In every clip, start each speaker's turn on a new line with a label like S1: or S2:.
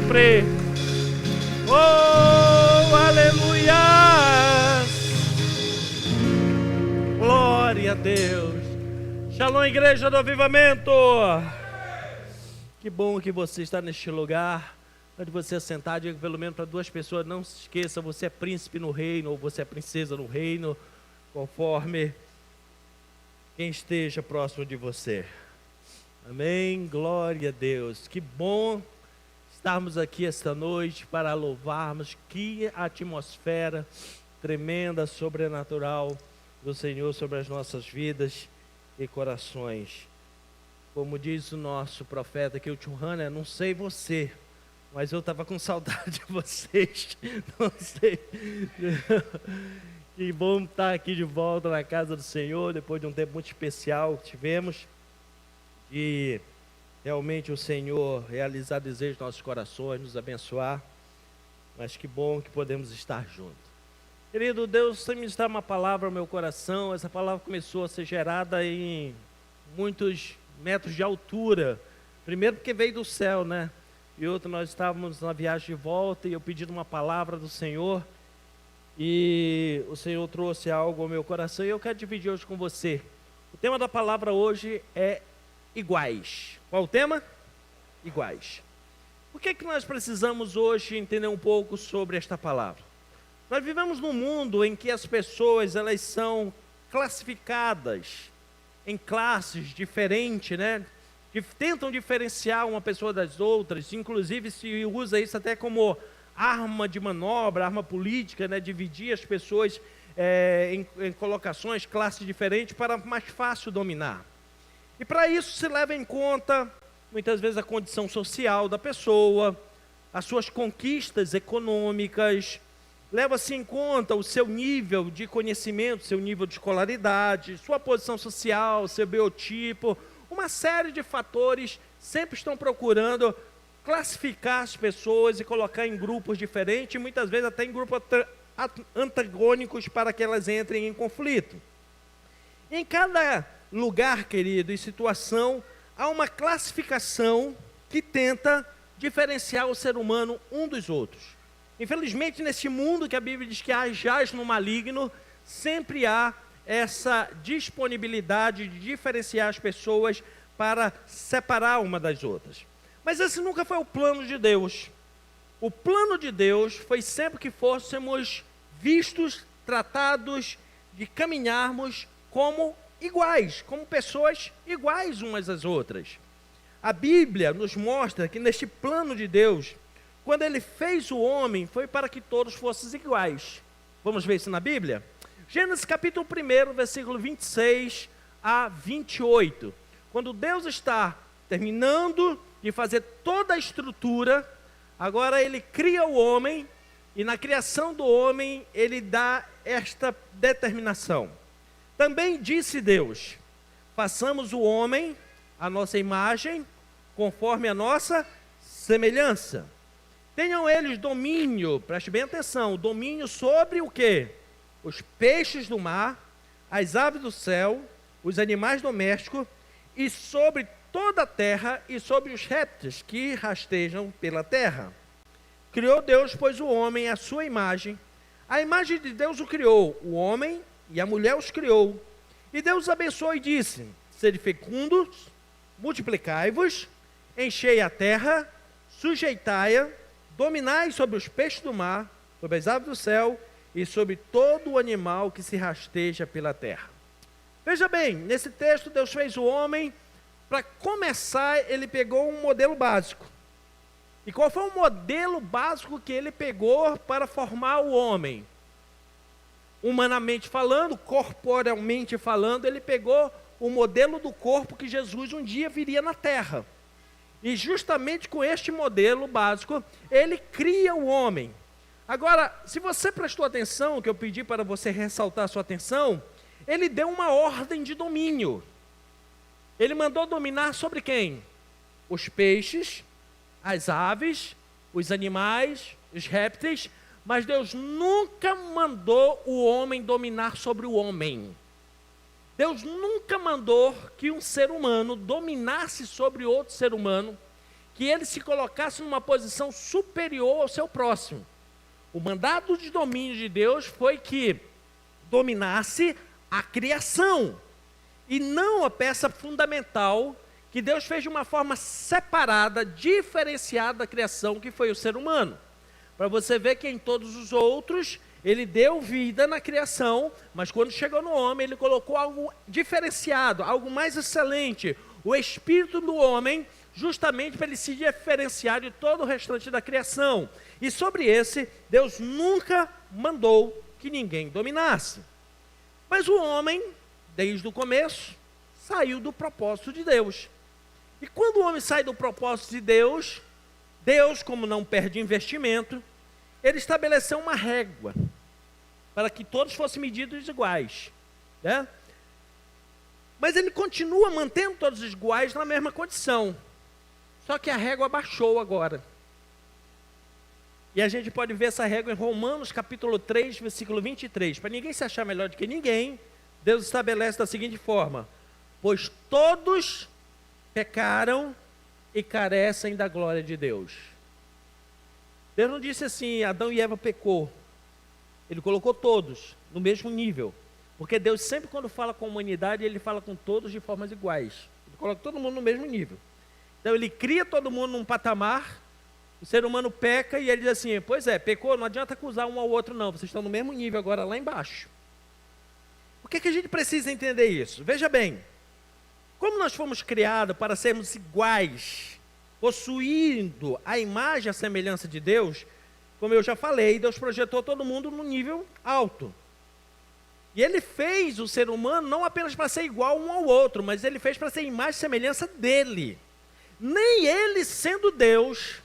S1: sempre. Oh, aleluia! Glória a Deus. Shalom, igreja do avivamento. Que bom que você está neste lugar. Antes de você sentar, diga pelo menos para duas pessoas: não se esqueça, você é príncipe no reino, ou você é princesa no reino, conforme quem esteja próximo de você. Amém, glória a Deus. Que bom estarmos aqui esta noite para louvarmos. Que atmosfera tremenda, sobrenatural do Senhor sobre as nossas vidas e corações. Como diz o nosso profeta aqui, o tio Hanna, não sei você, mas eu estava com saudade de vocês. Não sei. Que bom estar aqui de volta na casa do Senhor, depois de um tempo muito especial que tivemos. E realmente o Senhor realizar desejos nos nossos corações, nos abençoar. Mas que bom que podemos estar juntos. Querido Deus, sempre me dá uma palavra ao meu coração. Essa palavra começou a ser gerada em muitos metros de altura. Primeiro porque veio do céu, né? E outro, nós estávamos na viagem de volta e eu pedi uma palavra do Senhor. E o Senhor trouxe algo ao meu coração e eu quero dividir hoje com você. O tema da palavra hoje é iguais. Qual o tema? Iguais. Por que nós precisamos hoje entender um pouco sobre esta palavra? Nós vivemos num mundo em que as pessoas, elas são classificadas em classes diferentes, né? Que tentam diferenciar uma pessoa das outras, inclusive se usa isso até como arma de manobra, arma política, né? Dividir as pessoas em colocações, classes diferentes para mais fácil dominar. E para isso se leva em conta, muitas vezes, a condição social da pessoa, as suas conquistas econômicas, leva-se em conta o seu nível de conhecimento, seu nível de escolaridade, sua posição social, seu biotipo. Uma série de fatores sempre estão procurando classificar as pessoas e colocar em grupos diferentes, muitas vezes até em grupos antagônicos para que elas entrem em conflito. Em cada lugar, querido, e situação, há uma classificação que tenta diferenciar o ser humano um dos outros. Infelizmente, nesse mundo que a Bíblia diz que jaz no maligno, sempre há essa disponibilidade de diferenciar as pessoas para separar uma das outras. Mas esse nunca foi o plano de Deus. O plano de Deus foi sempre que fôssemos vistos, tratados, de caminharmos como iguais, como pessoas iguais umas às outras. A Bíblia nos mostra que neste plano de Deus, quando Ele fez o homem, foi para que todos fossem iguais. Vamos ver isso na Bíblia? Gênesis capítulo 1, versículo 26 a 28. Quando Deus está terminando de fazer toda a estrutura, agora Ele cria o homem, e na criação do homem Ele dá esta determinação. Também disse Deus: façamos o homem à nossa imagem, conforme a nossa semelhança. Tenham eles domínio, preste bem atenção, domínio sobre o quê? Os peixes do mar, as aves do céu, os animais domésticos, e sobre toda a terra, e sobre os répteis que rastejam pela terra. Criou Deus, pois, o homem à sua imagem. A imagem de Deus o criou, o homem e a mulher os criou. E Deus abençoou e disse: sede fecundos, multiplicai-vos, enchei a terra, sujeitai-a, dominai sobre os peixes do mar, sobre as aves do céu e sobre todo o animal que se rasteja pela terra. Veja bem, nesse texto Deus fez o homem. Para começar, Ele pegou um modelo básico. E qual foi o modelo básico que Ele pegou para formar o homem? Humanamente falando, corporealmente falando, Ele pegou o modelo do corpo que Jesus um dia viria na terra. E justamente com este modelo básico, Ele cria o homem. Agora, se você prestou atenção, que eu pedi para você ressaltar a sua atenção, Ele deu uma ordem de domínio. Ele mandou dominar sobre quem? Os peixes, as aves, os animais, os répteis, mas Deus nunca mandou o homem dominar sobre o homem. Deus nunca mandou que um ser humano dominasse sobre outro ser humano, que ele se colocasse numa posição superior ao seu próximo. O mandato de domínio de Deus foi que dominasse a criação, e não a peça fundamental que Deus fez de uma forma separada, diferenciada da criação, que foi o ser humano. Para você ver que em todos os outros, ele deu vida na criação, mas quando chegou no homem, ele colocou algo diferenciado, algo mais excelente, o espírito do homem, justamente para ele se diferenciar de todo o restante da criação. E sobre esse, Deus nunca mandou que ninguém dominasse. Mas o homem, desde o começo, saiu do propósito de Deus. E quando o homem sai do propósito de Deus, Deus, como não perde investimento, ele estabeleceu uma régua para que todos fossem medidos iguais, né? Mas ele continua mantendo todos iguais na mesma condição. Só que a régua baixou agora. E a gente pode ver essa régua em Romanos capítulo 3, versículo 23. Para ninguém se achar melhor do que ninguém, Deus estabelece da seguinte forma: pois todos pecaram e carecem da glória de Deus. Deus não disse assim, Adão e Eva pecou. Ele colocou todos no mesmo nível. Porque Deus sempre, quando fala com a humanidade, ele fala com todos de formas iguais. Ele coloca todo mundo no mesmo nível. Então ele cria todo mundo num patamar, o ser humano peca e ele diz assim, pois é, pecou, não adianta acusar um ao outro não, vocês estão no mesmo nível agora lá embaixo. Por que a gente precisa entender isso? Veja bem, como nós fomos criados para sermos iguais, possuindo a imagem e a semelhança de Deus, como eu já falei, Deus projetou todo mundo no nível alto. E ele fez o ser humano não apenas para ser igual um ao outro, mas ele fez para ser imagem e semelhança dele. Nem ele sendo Deus,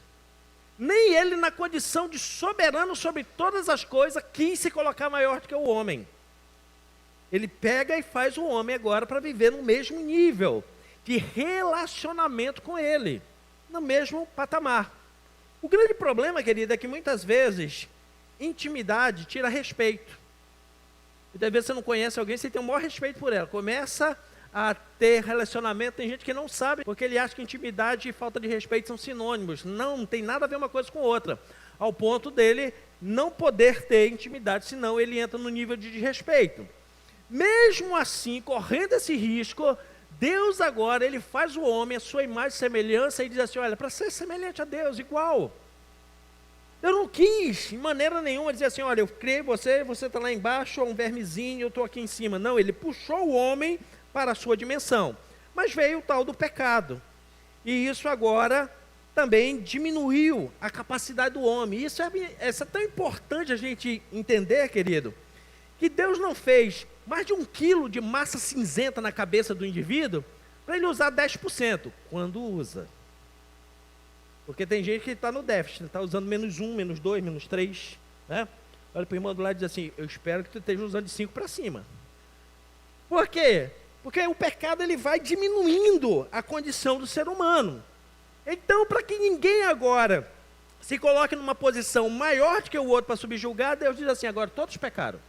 S1: nem ele na condição de soberano sobre todas as coisas, quis se colocar maior do que o homem. Ele pega e faz o homem agora para viver no mesmo nível de relacionamento com ele, no mesmo patamar. O grande problema, querida, é que muitas vezes intimidade tira respeito. E às vezes você não conhece alguém, você tem o maior respeito por ela. Começa a ter relacionamento, tem gente que não sabe, porque ele acha que intimidade e falta de respeito são sinônimos. Não tem nada a ver uma coisa com outra. Ao ponto dele não poder ter intimidade, senão ele entra no nível de desrespeito. Mesmo assim, correndo esse risco, Deus agora, ele faz o homem, a sua imagem e semelhança, e diz assim, olha, para ser semelhante a Deus, igual. Eu não quis, de maneira nenhuma, dizer assim, olha, eu criei você, você está lá embaixo, é um vermezinho, eu estou aqui em cima. Não, ele puxou o homem para a sua dimensão. Mas veio o tal do pecado. E isso agora também diminuiu a capacidade do homem. Isso é tão importante a gente entender, querido, que Deus não fez mais de 1 quilo de massa cinzenta na cabeça do indivíduo para ele usar 10%, quando usa. Porque tem gente que está no déficit, está usando -1, -2, -3, né? Olha para o irmão do lado e diz assim, eu espero que tu esteja usando de 5 para cima. Por quê? Porque o pecado ele vai diminuindo a condição do ser humano. Então, para que ninguém agora se coloque numa posição maior do que o outro para subjugar, Deus diz assim, agora todos pecaram.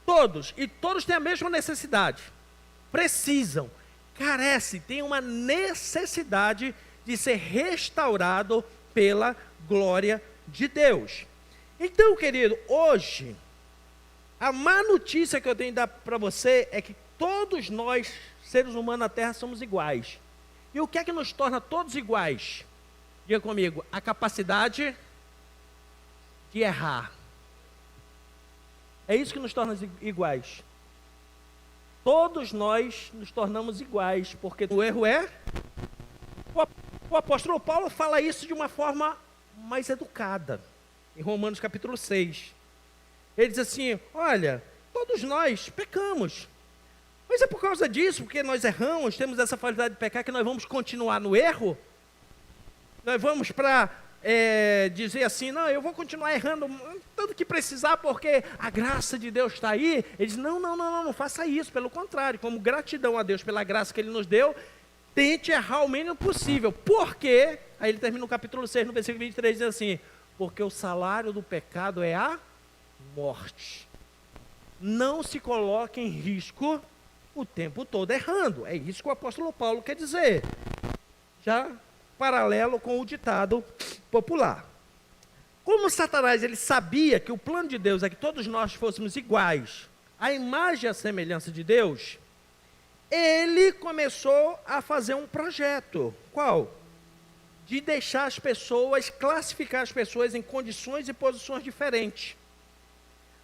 S1: Todos, e todos têm a mesma necessidade. Precisam, carecem, têm uma necessidade de ser restaurado pela glória de Deus. Então, querido, hoje, a má notícia que eu tenho que dar para você é que todos nós, seres humanos na Terra, somos iguais. E o que é que nos torna todos iguais? Diga comigo, a capacidade de errar. É isso que nos torna iguais. Todos nós nos tornamos iguais, porque o erro é... O apóstolo Paulo fala isso de uma forma mais educada, em Romanos capítulo 6. Ele diz assim, olha, todos nós pecamos. Mas é por causa disso, porque nós erramos, temos essa facilidade de pecar, que nós vamos continuar no erro? Nós vamos para dizer assim, não, eu vou continuar errando tanto que precisar, porque a graça de Deus está aí. Ele diz, não faça isso, pelo contrário, como gratidão a Deus pela graça que Ele nos deu, tente errar o mínimo possível. Por quê? Aí ele termina no capítulo 6, no versículo 23, diz assim, porque o salário do pecado é a morte. Não se coloque em risco o tempo todo errando. É isso que o apóstolo Paulo quer dizer. Já paralelo com o ditado popular. Como Satanás ele sabia que o plano de Deus é que todos nós fôssemos iguais, à imagem e à semelhança de Deus, ele começou a fazer um projeto. Qual? De deixar as pessoas, classificar as pessoas em condições e posições diferentes.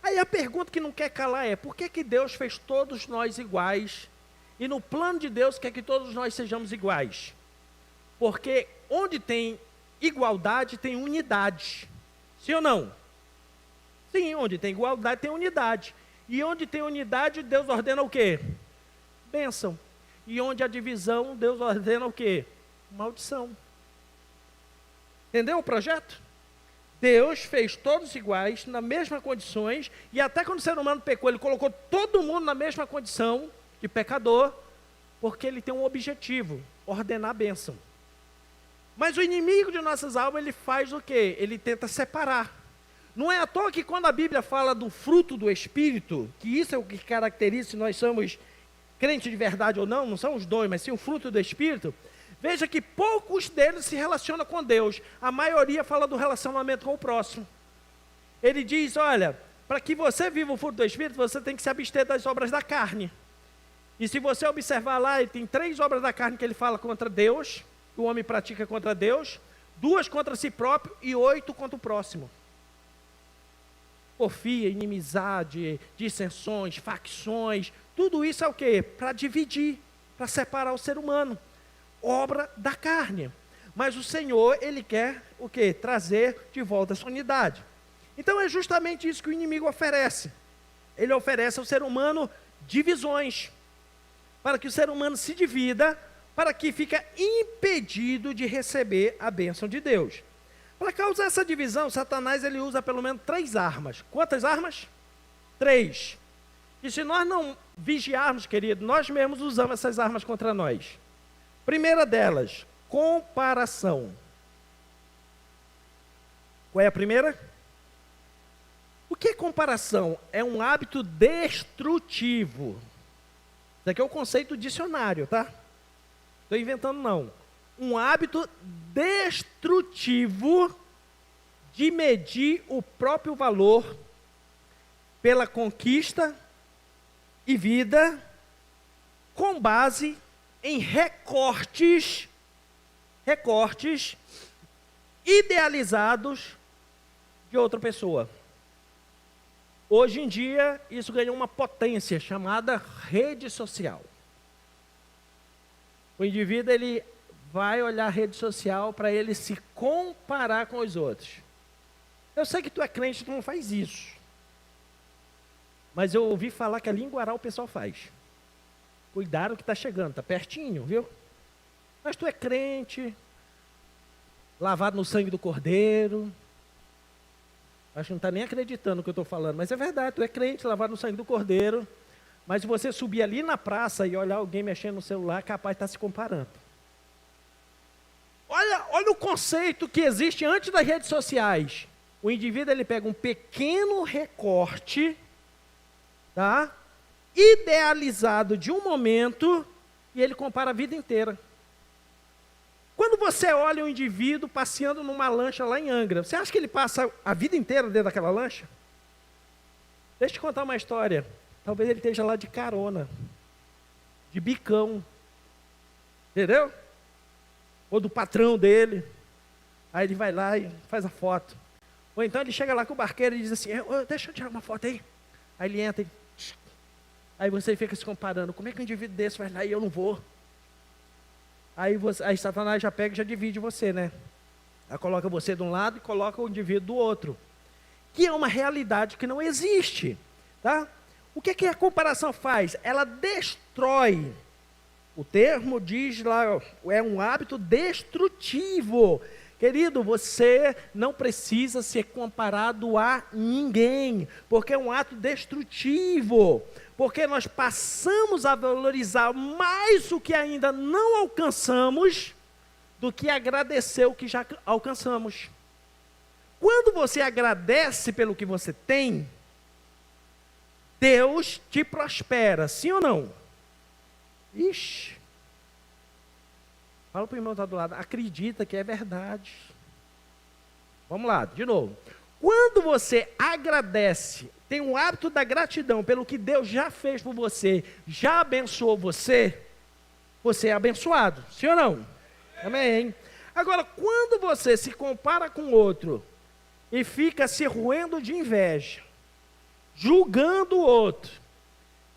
S1: Aí a pergunta que não quer calar é, por que Deus fez todos nós iguais? E no plano de Deus quer que todos nós sejamos iguais? Porque onde tem igualdade, tem unidade. Sim ou não? Sim, onde tem igualdade, tem unidade. E onde tem unidade, Deus ordena o quê? Bênção. E onde há divisão, Deus ordena o quê? Maldição. Entendeu o projeto? Deus fez todos iguais, nas mesmas condições, e até quando o ser humano pecou, ele colocou todo mundo na mesma condição de pecador, porque ele tem um objetivo, ordenar a bênção. Mas o inimigo de nossas almas, ele faz o quê? Ele tenta separar. Não é à toa que quando a Bíblia fala do fruto do Espírito, que isso é o que caracteriza se nós somos crentes de verdade ou não, não são os dons, mas sim o fruto do Espírito, veja que poucos deles se relacionam com Deus. A maioria fala do relacionamento com o próximo. Ele diz, olha, para que você viva o fruto do Espírito, você tem que se abster das obras da carne. E se você observar lá, ele tem 3 obras da carne que ele fala contra Deus, que o homem pratica contra Deus, 2 contra si próprio e 8 contra o próximo. Porfia, inimizade, dissensões, facções, tudo isso é o quê? Para dividir, para separar o ser humano. Obra da carne. Mas o Senhor, ele quer o quê? Trazer de volta essa unidade. Então é justamente isso que o inimigo oferece. Ele oferece ao ser humano divisões, para que o ser humano se divida, para que fique impedido de receber a bênção de Deus. Para causar essa divisão, Satanás ele usa pelo menos 3 armas. Quantas armas? 3. E se nós não vigiarmos, querido, nós mesmos usamos essas armas contra nós. Primeira delas, comparação. Qual é a primeira? O que é comparação? É um hábito destrutivo. Isso aqui é o conceito dicionário, tá? Estou inventando não. Um hábito destrutivo de medir o próprio valor pela conquista e vida com base em recortes idealizados de outra pessoa. Hoje em dia, isso ganhou uma potência chamada rede social. O indivíduo, ele vai olhar a rede social para ele se comparar com os outros. Eu sei que tu é crente, tu não faz isso. Mas eu ouvi falar que a linguaral o pessoal faz. Cuidado que está chegando, está pertinho, viu? Mas tu é crente, lavado no sangue do Cordeiro. Acho que não está nem acreditando no que eu estou falando, mas é verdade, tu é crente, lavado no sangue do Cordeiro. Mas se você subir ali na praça e olhar alguém mexendo no celular, capaz de estar se comparando. Olha o conceito que existe antes das redes sociais. O indivíduo ele pega um pequeno recorte, tá? Idealizado de um momento e ele compara a vida inteira. Quando você olha um indivíduo passeando numa lancha lá em Angra, você acha que ele passa a vida inteira dentro daquela lancha? Deixa eu te contar uma história. Talvez ele esteja lá de carona, de bicão, entendeu? Ou do patrão dele. Aí ele vai lá e faz a foto. Ou então ele chega lá com o barqueiro e diz assim, deixa eu tirar uma foto aí. Aí ele entra e... Aí você fica se comparando, como é que um indivíduo desse vai lá e eu não vou? Aí Satanás já pega e já divide você, né? Aí coloca você de um lado e coloca o indivíduo do outro. Que é uma realidade que não existe, tá? O que a comparação faz? Ela destrói. O termo diz lá, é um hábito destrutivo. Querido, você não precisa ser comparado a ninguém, porque é um ato destrutivo. Porque nós passamos a valorizar mais o que ainda não alcançamos do que agradecer o que já alcançamos. Quando você agradece pelo que você tem, Deus te prospera, sim ou não? Ixi. Fala para o irmão que está do lado, acredita que é verdade. Vamos lá, de novo. Quando você agradece, tem o hábito da gratidão pelo que Deus já fez por você, já abençoou você, você é abençoado, sim ou não? Amém. Agora, quando você se compara com outro e fica se roendo de inveja, julgando o outro,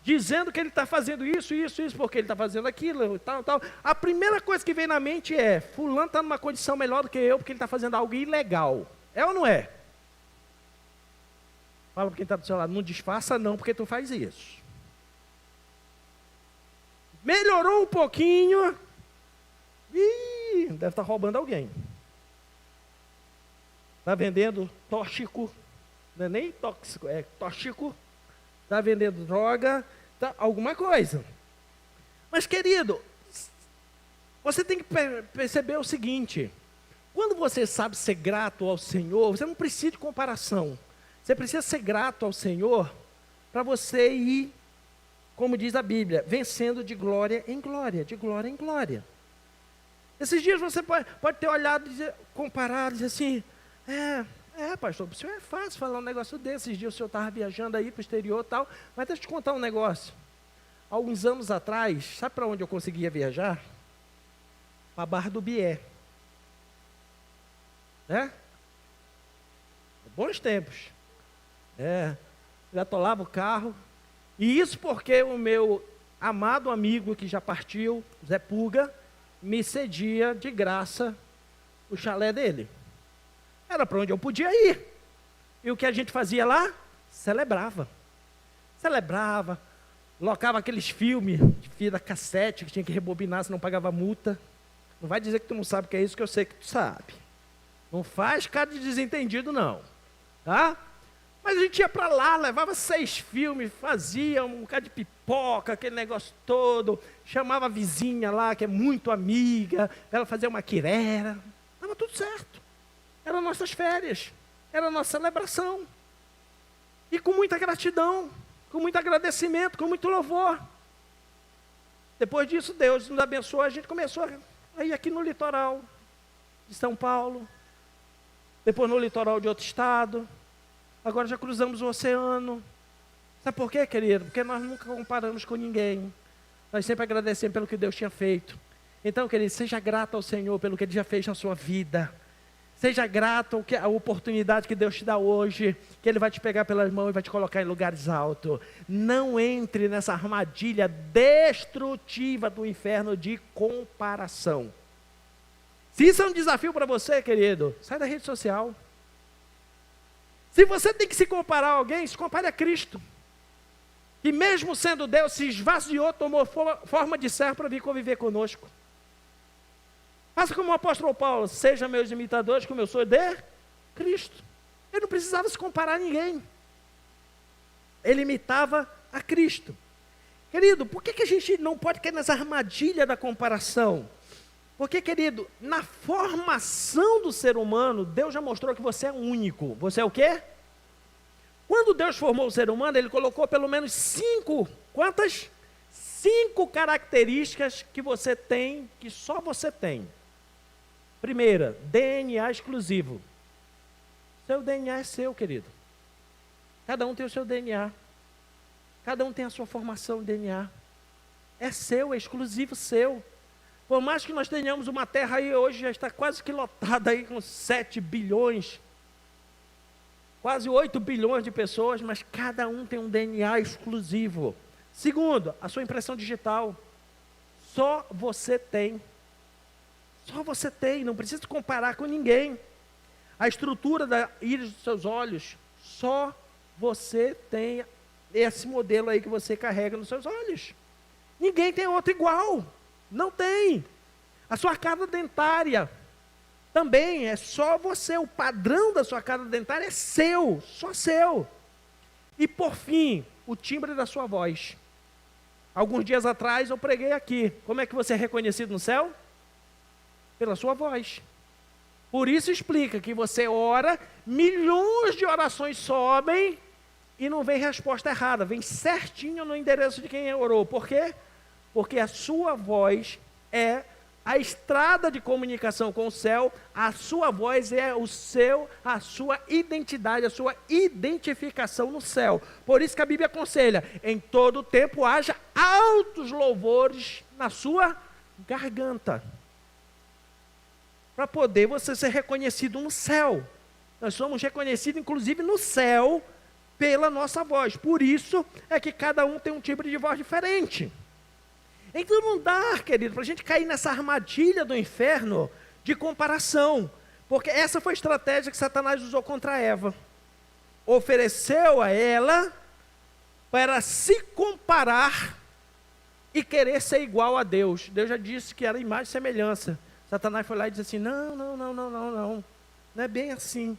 S1: dizendo que ele está fazendo isso, porque ele está fazendo aquilo, tal. A primeira coisa que vem na mente é, fulano está numa condição melhor do que eu, porque ele está fazendo algo ilegal. É ou não é? Fala para quem está do seu lado, não disfarça não, porque tu faz isso. Melhorou um pouquinho, deve estar roubando alguém. Está vendendo tóxico, não é nem tóxico, é tóxico. Está vendendo droga, alguma coisa. Mas, querido, você tem que perceber o seguinte: quando você sabe ser grato ao Senhor, você não precisa de comparação. Você precisa ser grato ao Senhor para você ir, como diz a Bíblia, vencendo de glória em glória, de glória em glória. Esses dias você pode ter olhado, comparado, dizer assim, pastor, para o senhor é fácil falar um negócio desse. Esses dias o senhor estava viajando aí para o exterior e tal, mas deixa eu te contar um negócio. Alguns anos atrás, sabe para onde eu conseguia viajar? Para a Barra do Bié. Bons tempos. Já atolava o carro. E isso porque o meu amado amigo que já partiu, Zé Puga, me cedia de graça o chalé dele. Era para onde eu podia ir. E o que a gente fazia lá? Celebrava, locava aqueles filmes de fita cassete que tinha que rebobinar, senão pagava multa. Não vai dizer que tu não sabe o que é isso, que eu sei que tu sabe. Não faz cara de desentendido não, tá? Mas a gente ia para lá, levava 6 filmes, fazia um bocado de pipoca, aquele negócio todo, chamava a vizinha lá, que é muito amiga, ela fazia uma quirera, estava tudo certo. Eram nossas férias, era a nossa celebração. E com muita gratidão, com muito agradecimento, com muito louvor. Depois disso, Deus nos abençoou, a gente começou a ir aqui no litoral de São Paulo, depois no litoral de outro estado, agora já cruzamos o oceano. Sabe por quê, querido? Porque nós nunca comparamos com ninguém. Nós sempre agradecemos pelo que Deus tinha feito. Então, querido, seja grato ao Senhor pelo que Ele já fez na sua vida. Seja grato à oportunidade que Deus te dá hoje, que Ele vai te pegar pelas mãos e vai te colocar em lugares altos. Não entre nessa armadilha destrutiva do inferno de comparação. Se isso é um desafio para você, querido, sai da rede social. Se você tem que se comparar a alguém, se compare a Cristo. Que mesmo sendo Deus, se esvaziou, tomou forma de servo para vir conviver conosco. Faça como o apóstolo Paulo, seja meus imitadores como eu sou de Cristo. Ele não precisava se comparar a ninguém. Ele imitava a Cristo. Querido, por que a gente não pode cair nessa armadilha da comparação? Porque, querido, na formação do ser humano, Deus já mostrou que você é único. Você é o quê? Quando Deus formou o ser humano, Ele colocou pelo menos 5, quantas? 5 características que você tem, que só você tem. Primeira, DNA exclusivo. Seu DNA é seu, querido. Cada um tem o seu DNA. Cada um tem a sua formação de DNA. É seu, é exclusivo seu. Por mais que nós tenhamos uma terra aí hoje, já está quase que lotada aí com 7 bilhões, quase 8 bilhões de pessoas, mas cada um tem um DNA exclusivo. Segundo, a sua impressão digital. Só você tem. Só você tem, não precisa comparar com ninguém. A estrutura da íris dos seus olhos, só você tem esse modelo aí que você carrega nos seus olhos. Ninguém tem outro igual. Não tem. A sua carga dentária também é só você. O padrão da sua carga dentária é seu, só seu. E por fim, o timbre da sua voz. Alguns dias atrás eu preguei aqui. Como é que você é reconhecido no céu? Pela sua voz. Por isso explica que você ora, milhões de orações sobem e não vem resposta errada, vem certinho no endereço de quem orou. Por quê? Porque a sua voz é a estrada de comunicação com o céu, a sua voz é a sua identidade, a sua identificação no céu. Por isso que a Bíblia aconselha, em todo tempo haja altos louvores na sua garganta, para poder você ser reconhecido no céu. Nós somos reconhecidos, inclusive, no céu, pela nossa voz. Por isso é que cada um tem um timbre de voz diferente. Então não dá, querido, para a gente cair nessa armadilha do inferno de comparação. Porque essa foi a estratégia que Satanás usou contra Eva. Ofereceu a ela para se comparar e querer ser igual a Deus. Deus já disse que era imagem e semelhança. Satanás foi lá e disse assim, não. Não é bem assim.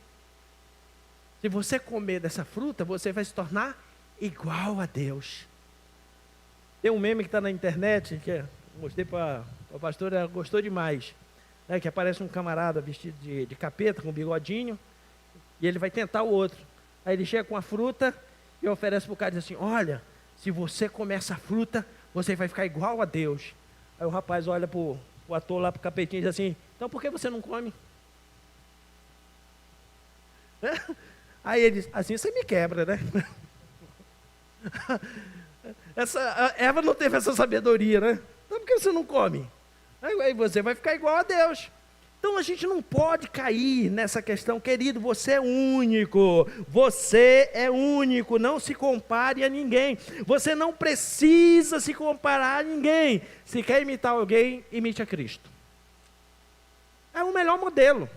S1: Se você comer dessa fruta, você vai se tornar igual a Deus. Tem um meme que está na internet, que mostrei para a pastora, gostou demais. Né, que aparece um camarada vestido de capeta, com um bigodinho, e ele vai tentar o outro. Aí ele chega com a fruta e oferece para o cara e diz assim, olha, se você comer essa fruta, você vai ficar igual a Deus. Aí o rapaz olha para o ator lá, para o capetinho, e diz assim, então por que você não come? Aí ele diz, assim você me quebra, né? Eva não teve essa sabedoria, né? Então por que você não come? Aí você vai ficar igual a Deus. Então a gente não pode cair nessa questão, querido, você é único, não se compare a ninguém, você não precisa se comparar a ninguém. Se quer imitar alguém, imite a Cristo. É o melhor modelo,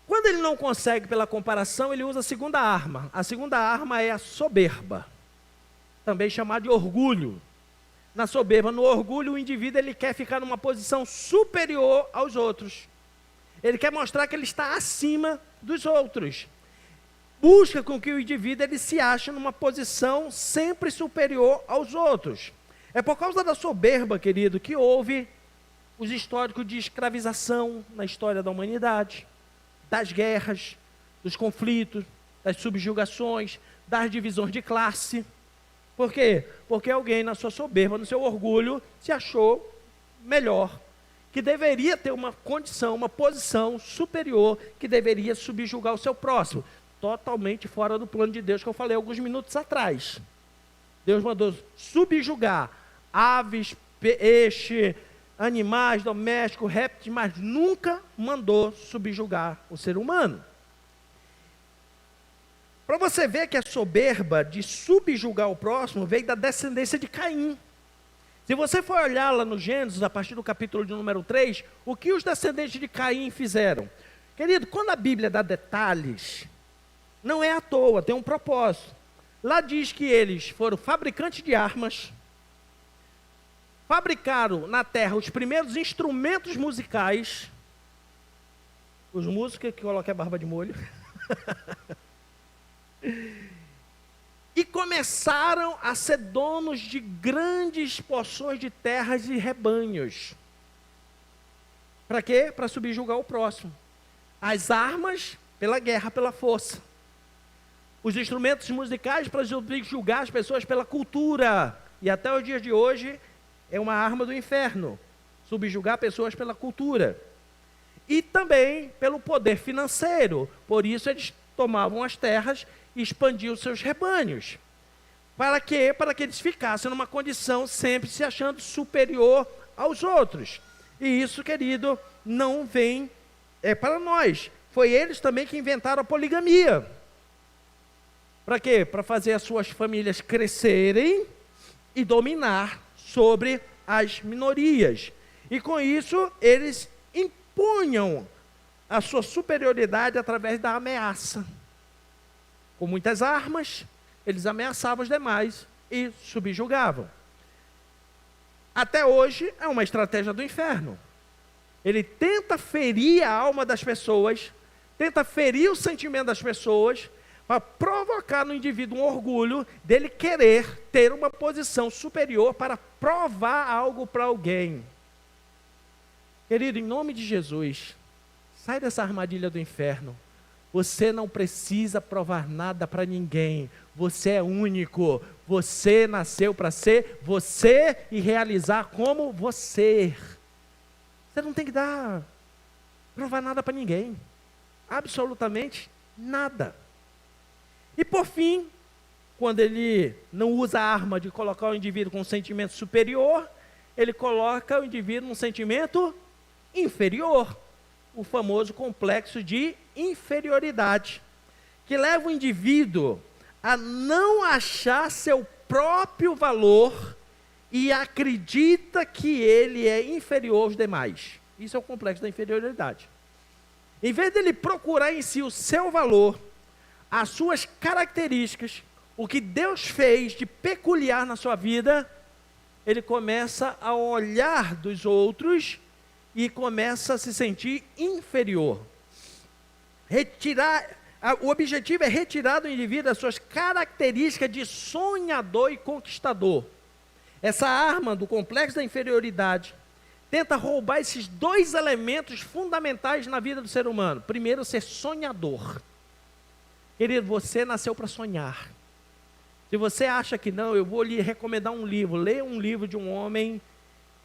S1: Quando ele não consegue pela comparação, ele usa a segunda arma. A segunda arma é a soberba, também chamada de orgulho. Na soberba, no orgulho, o indivíduo ele quer ficar numa posição superior aos outros. Ele quer mostrar que ele está acima dos outros. Busca com que o indivíduo ele se ache numa posição sempre superior aos outros. É por causa da soberba, querido, que houve os históricos de escravização na história da humanidade, das guerras, dos conflitos, das subjugações, das divisões de classe. Por quê? Porque alguém na sua soberba, no seu orgulho, se achou melhor, que deveria ter uma condição, uma posição superior, que deveria subjugar o seu próximo. Totalmente fora do plano de Deus, que eu falei alguns minutos atrás. Deus mandou subjugar aves, peixe, animais domésticos, répteis, mas nunca mandou subjugar o ser humano. Para você ver que a soberba de subjugar o próximo veio da descendência de Caim. Se você for olhar lá no Gênesis, a partir do capítulo de número 3, o que os descendentes de Caim fizeram? Querido, quando a Bíblia dá detalhes, não é à toa, tem um propósito. Lá diz que eles foram fabricantes de armas, fabricaram na terra os primeiros instrumentos musicais, os músicos que colocam a barba de molho, e começaram a ser donos de grandes porções de terras e rebanhos. Para quê? Para subjugar o próximo. As armas, pela guerra, pela força. Os instrumentos musicais, para subjugar as pessoas pela cultura. E até os dias de hoje, é uma arma do inferno. Subjugar pessoas pela cultura. E também pelo poder financeiro. Por isso eles tomavam as terras e expandiam seus rebanhos. Para quê? Para que eles ficassem numa condição sempre se achando superior aos outros. E isso, querido, não vem para nós. Foi eles também que inventaram a poligamia. Para quê? Para fazer as suas famílias crescerem e dominar sobre as minorias. E com isso, eles impunham a sua superioridade através da ameaça. Com muitas armas, eles ameaçavam os demais e subjugavam. Até hoje, é uma estratégia do inferno. Ele tenta ferir a alma das pessoas, tenta ferir o sentimento das pessoas, para provocar no indivíduo um orgulho dele querer ter uma posição superior para provar algo para alguém. Querido, em nome de Jesus, sai dessa armadilha do inferno. Você não precisa provar nada para ninguém. Você é único. Você nasceu para ser você e realizar como você. Você não tem que provar nada para ninguém. Absolutamente nada. E por fim, quando ele não usa a arma de colocar o indivíduo com um sentimento superior, ele coloca o indivíduo num sentimento inferior. O famoso complexo de inferioridade, que leva o indivíduo a não achar seu próprio valor e acredita que ele é inferior aos demais. Isso é o complexo da inferioridade. Em vez dele procurar em si o seu valor, as suas características, o que Deus fez de peculiar na sua vida, ele começa a olhar dos outros e começa a se sentir inferior. O objetivo é retirar do indivíduo as suas características de sonhador e conquistador. Essa arma do complexo da inferioridade tenta roubar esses dois elementos fundamentais na vida do ser humano. Primeiro, ser sonhador. Querido, você nasceu para sonhar. Se você acha que não, eu vou lhe recomendar um livro. Leia um livro de um homem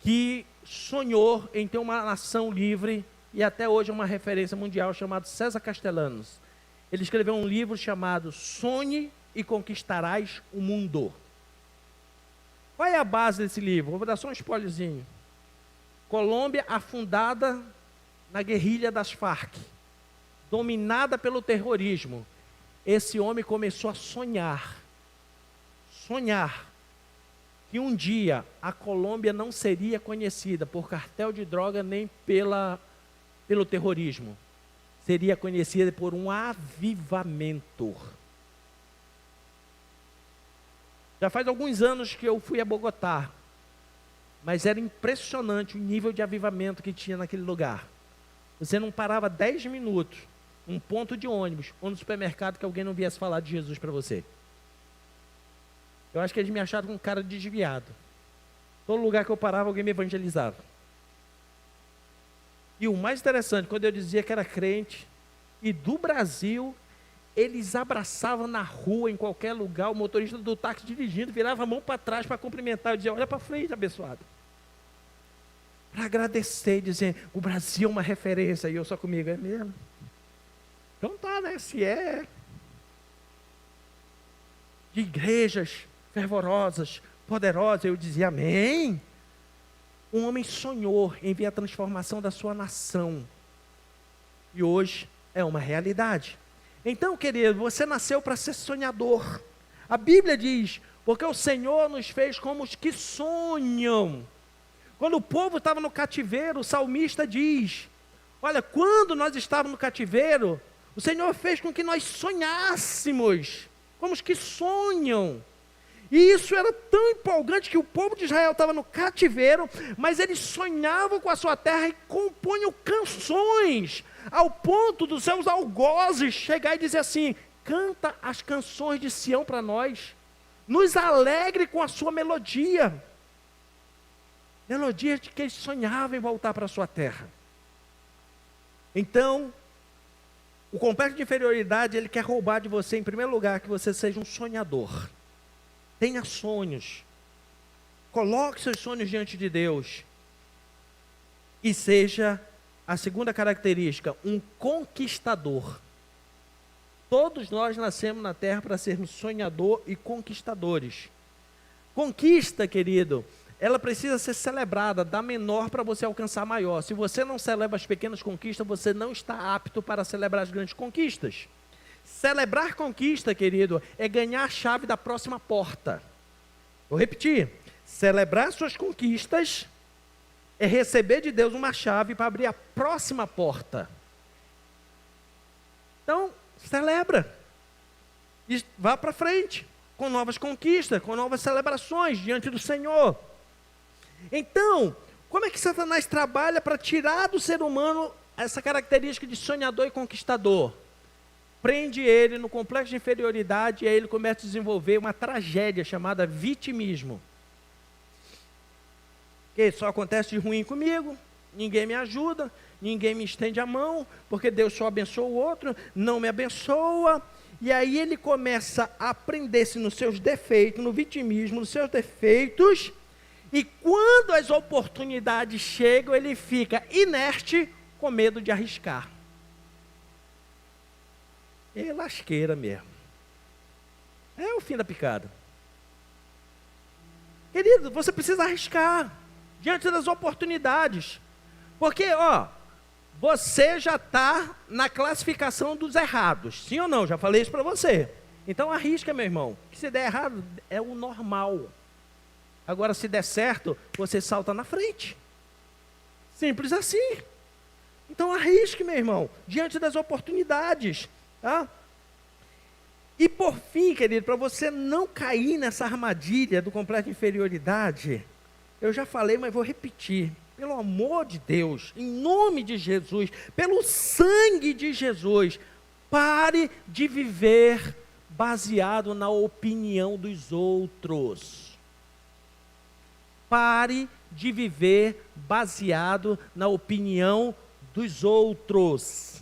S1: que sonhou em ter uma nação livre e até hoje é uma referência mundial, chamado César Castellanos. Ele escreveu um livro chamado Sonhe e Conquistarás o Mundo. Qual é a base desse livro? Vou dar só um spoilerzinho. Colômbia afundada na guerrilha das Farc, dominada pelo terrorismo. Esse homem começou a sonhar que um dia a Colômbia não seria conhecida por cartel de droga nem pelo terrorismo. Seria conhecida por um avivamento. Já faz alguns anos que eu fui a Bogotá, mas era impressionante o nível de avivamento que tinha naquele lugar. Você não parava 10 minutos, um ponto de ônibus ou no supermercado que alguém não viesse falar de Jesus para você. Eu acho que eles me acharam com um cara desviado. Todo lugar que eu parava, alguém me evangelizava. E o mais interessante, quando eu dizia que era crente, e do Brasil, eles abraçavam na rua, em qualquer lugar, o motorista do táxi dirigindo, virava a mão para trás para cumprimentar, e dizia, olha para frente, abençoado. Para agradecer, dizer, o Brasil é uma referência, e eu só comigo, é mesmo? Então tá, né, se é. De igrejas fervorosas, poderosas, eu dizia, amém. Um homem sonhou em ver a transformação da sua nação. E hoje é uma realidade. Então, querido, você nasceu para ser sonhador. A Bíblia diz, porque o Senhor nos fez como os que sonham. Quando o povo estava no cativeiro, o salmista diz, olha, quando nós estávamos no cativeiro, o Senhor fez com que nós sonhássemos, como os que sonham. E isso era tão empolgante que o povo de Israel estava no cativeiro, mas eles sonhavam com a sua terra e compunham canções, ao ponto dos seus algozes chegar e dizer assim, canta as canções de Sião para nós, nos alegre com a sua melodia. Melodia de que eles sonhavam em voltar para a sua terra. Então, o complexo de inferioridade, ele quer roubar de você, em primeiro lugar, que você seja um sonhador. Tenha sonhos. Coloque seus sonhos diante de Deus. E seja, a segunda característica, um conquistador. Todos nós nascemos na terra para sermos sonhador e conquistadores. Conquista, querido, ela precisa ser celebrada, da menor para você alcançar a maior. Se você não celebra as pequenas conquistas, você não está apto para celebrar as grandes conquistas. Celebrar conquista, querido, é ganhar a chave da próxima porta. Vou repetir. Celebrar suas conquistas é receber de Deus uma chave para abrir a próxima porta. Então, celebra. E vá para frente, com novas conquistas, com novas celebrações diante do Senhor. Então, como é que Satanás trabalha para tirar do ser humano essa característica de sonhador e conquistador? Prende ele no complexo de inferioridade e aí ele começa a desenvolver uma tragédia chamada vitimismo. Que só acontece de ruim comigo, ninguém me ajuda, ninguém me estende a mão, porque Deus só abençoa o outro, não me abençoa. E aí ele começa a prender-se nos seus defeitos, no vitimismo, nos seus defeitos, e quando as oportunidades chegam, ele fica inerte, com medo de arriscar. É lasqueira mesmo. É o fim da picada. Querido, você precisa arriscar diante das oportunidades. Porque, você já está na classificação dos errados. Sim ou não? Já falei isso para você. Então arrisca, meu irmão. Que se der errado, é o normal. Agora, se der certo, você salta na frente. Simples assim. Então arrisque, meu irmão, diante das oportunidades. Tá? E por fim, querido, para você não cair nessa armadilha do complexo de inferioridade, eu já falei, mas vou repetir. Pelo amor de Deus, em nome de Jesus, pelo sangue de Jesus, pare de viver baseado na opinião dos outros. Pare de viver baseado na opinião dos outros.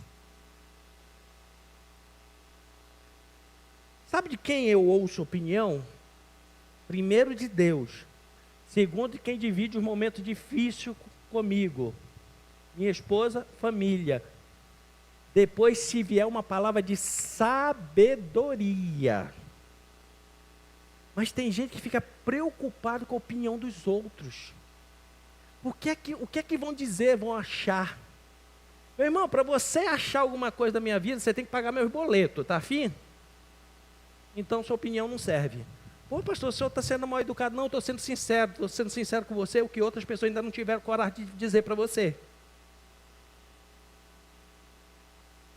S1: Sabe de quem eu ouço opinião? Primeiro, de Deus. Segundo, de quem divide os momentos difíceis comigo. Minha esposa, família. Depois, se vier uma palavra de sabedoria. Mas tem gente que fica preocupado com a opinião dos outros. O que é que vão dizer, vão achar? Meu irmão, para você achar alguma coisa da minha vida, você tem que pagar meus boletos, tá afim? Então sua opinião não serve. Pô, pastor, o senhor está sendo mal educado. Não, estou sendo sincero com você, o que outras pessoas ainda não tiveram coragem de dizer para você.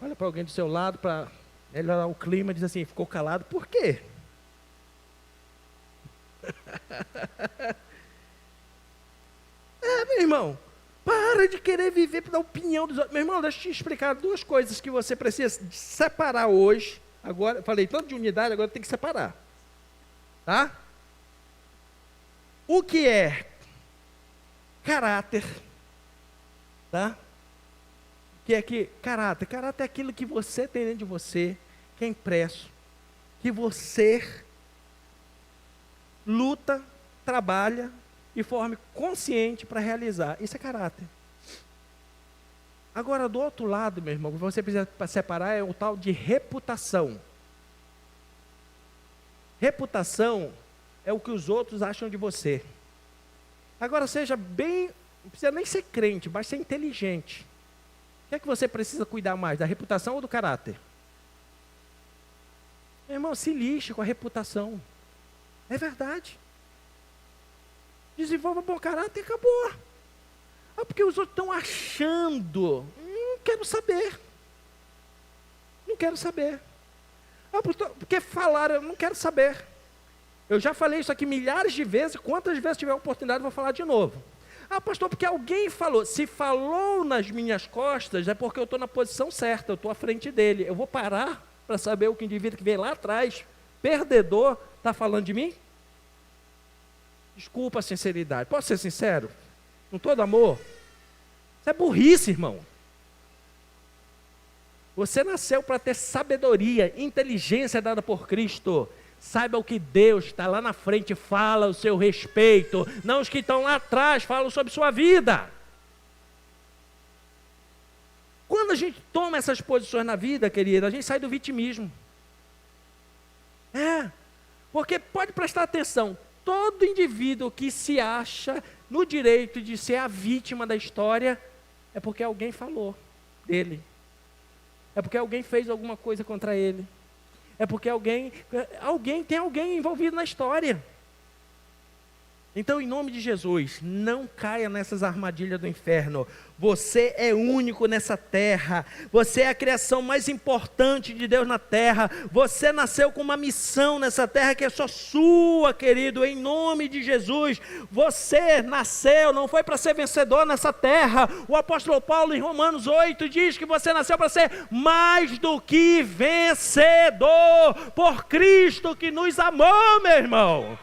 S1: Olha para alguém do seu lado, para melhorar o clima, diz assim, ficou calado, por quê? Meu irmão, para de querer viver pela opinião dos outros. Meu irmão, deixa eu te explicar duas coisas que você precisa separar hoje. Agora, falei tanto de unidade, agora tem que separar. Tá? O que é caráter? Tá? O que é caráter? Caráter é aquilo que você tem dentro de você, que é impresso, que você luta, trabalha de forma consciente para realizar. Isso é caráter. Agora, do outro lado, meu irmão, o que você precisa separar é o tal de reputação. Reputação é o que os outros acham de você. Agora, seja bem, não precisa nem ser crente, basta ser inteligente. O que é que você precisa cuidar mais, da reputação ou do caráter? Meu irmão, se lixe com a reputação. É verdade. Desenvolva bom caráter e acabou. Porque os outros estão achando. Não quero saber. Não quero saber. Porque falaram, eu não quero saber. Eu já falei isso aqui milhares de vezes. Quantas vezes tiver oportunidade, eu vou falar de novo. Pastor, porque alguém falou. Se falou nas minhas costas, é porque eu estou na posição certa. Eu estou à frente dele. Eu vou parar para saber o que o indivíduo que veio lá atrás, perdedor, está falando de mim? Desculpa a sinceridade. Posso ser sincero? Com todo amor? Isso é burrice, irmão. Você nasceu para ter sabedoria, inteligência dada por Cristo. Saiba o que Deus está lá na frente fala ao seu respeito. Não os que estão lá atrás falam sobre sua vida. Quando a gente toma essas posições na vida, querida, a gente sai do vitimismo. Porque pode prestar atenção. Todo indivíduo que se acha no direito de ser a vítima da história é porque alguém falou dele. É porque alguém fez alguma coisa contra ele. É porque tem alguém envolvido na história. Então, em nome de Jesus, não caia nessas armadilhas do inferno. Você é único nessa terra. Você é a criação mais importante de Deus na terra. Você nasceu com uma missão nessa terra que é só sua, querido. Em nome de Jesus, você nasceu, não foi para ser vencedor nessa terra. O apóstolo Paulo, em Romanos 8, diz que você nasceu para ser mais do que vencedor por Cristo que nos amou, meu irmão.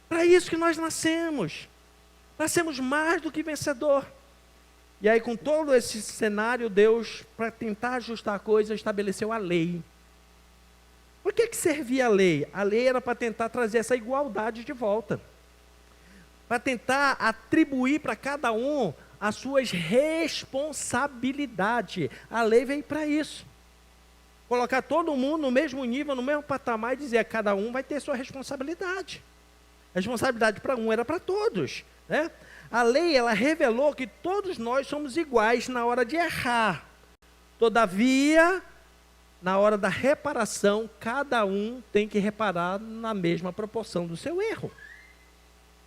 S1: Para isso que nós nascemos. Nascemos mais do que vencedor. E aí, com todo esse cenário, Deus, para tentar ajustar a coisa, estabeleceu a lei. Por que servia a lei? A lei era para tentar trazer essa igualdade de volta. Para tentar atribuir para cada um as suas responsabilidades. A lei veio para isso. Colocar todo mundo no mesmo nível, no mesmo patamar e dizer que cada um vai ter sua responsabilidade. A responsabilidade para um era para todos, né? A lei, ela revelou que todos nós somos iguais na hora de errar. Todavia, na hora da reparação, cada um tem que reparar na mesma proporção do seu erro.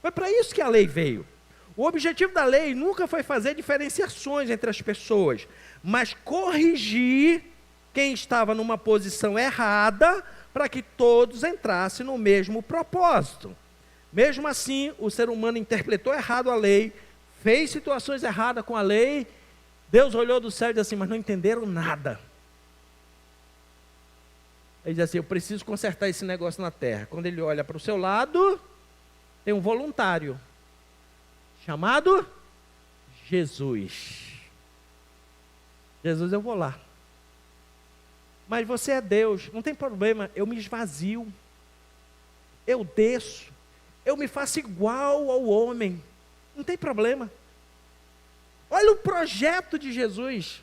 S1: Foi para isso que a lei veio. O objetivo da lei nunca foi fazer diferenciações entre as pessoas, mas corrigir quem estava numa posição errada para que todos entrassem no mesmo propósito. Mesmo assim, o ser humano interpretou errado a lei, fez situações erradas com a lei. Deus olhou do céu e disse assim, mas não entenderam nada. Ele diz assim, eu preciso consertar esse negócio na terra. Quando ele olha para o seu lado, tem um voluntário, chamado Jesus. Jesus, eu vou lá. Mas você é Deus, não tem problema, eu me esvazio. Eu desço. Eu me faço igual ao homem. Não tem problema. Olha o projeto de Jesus.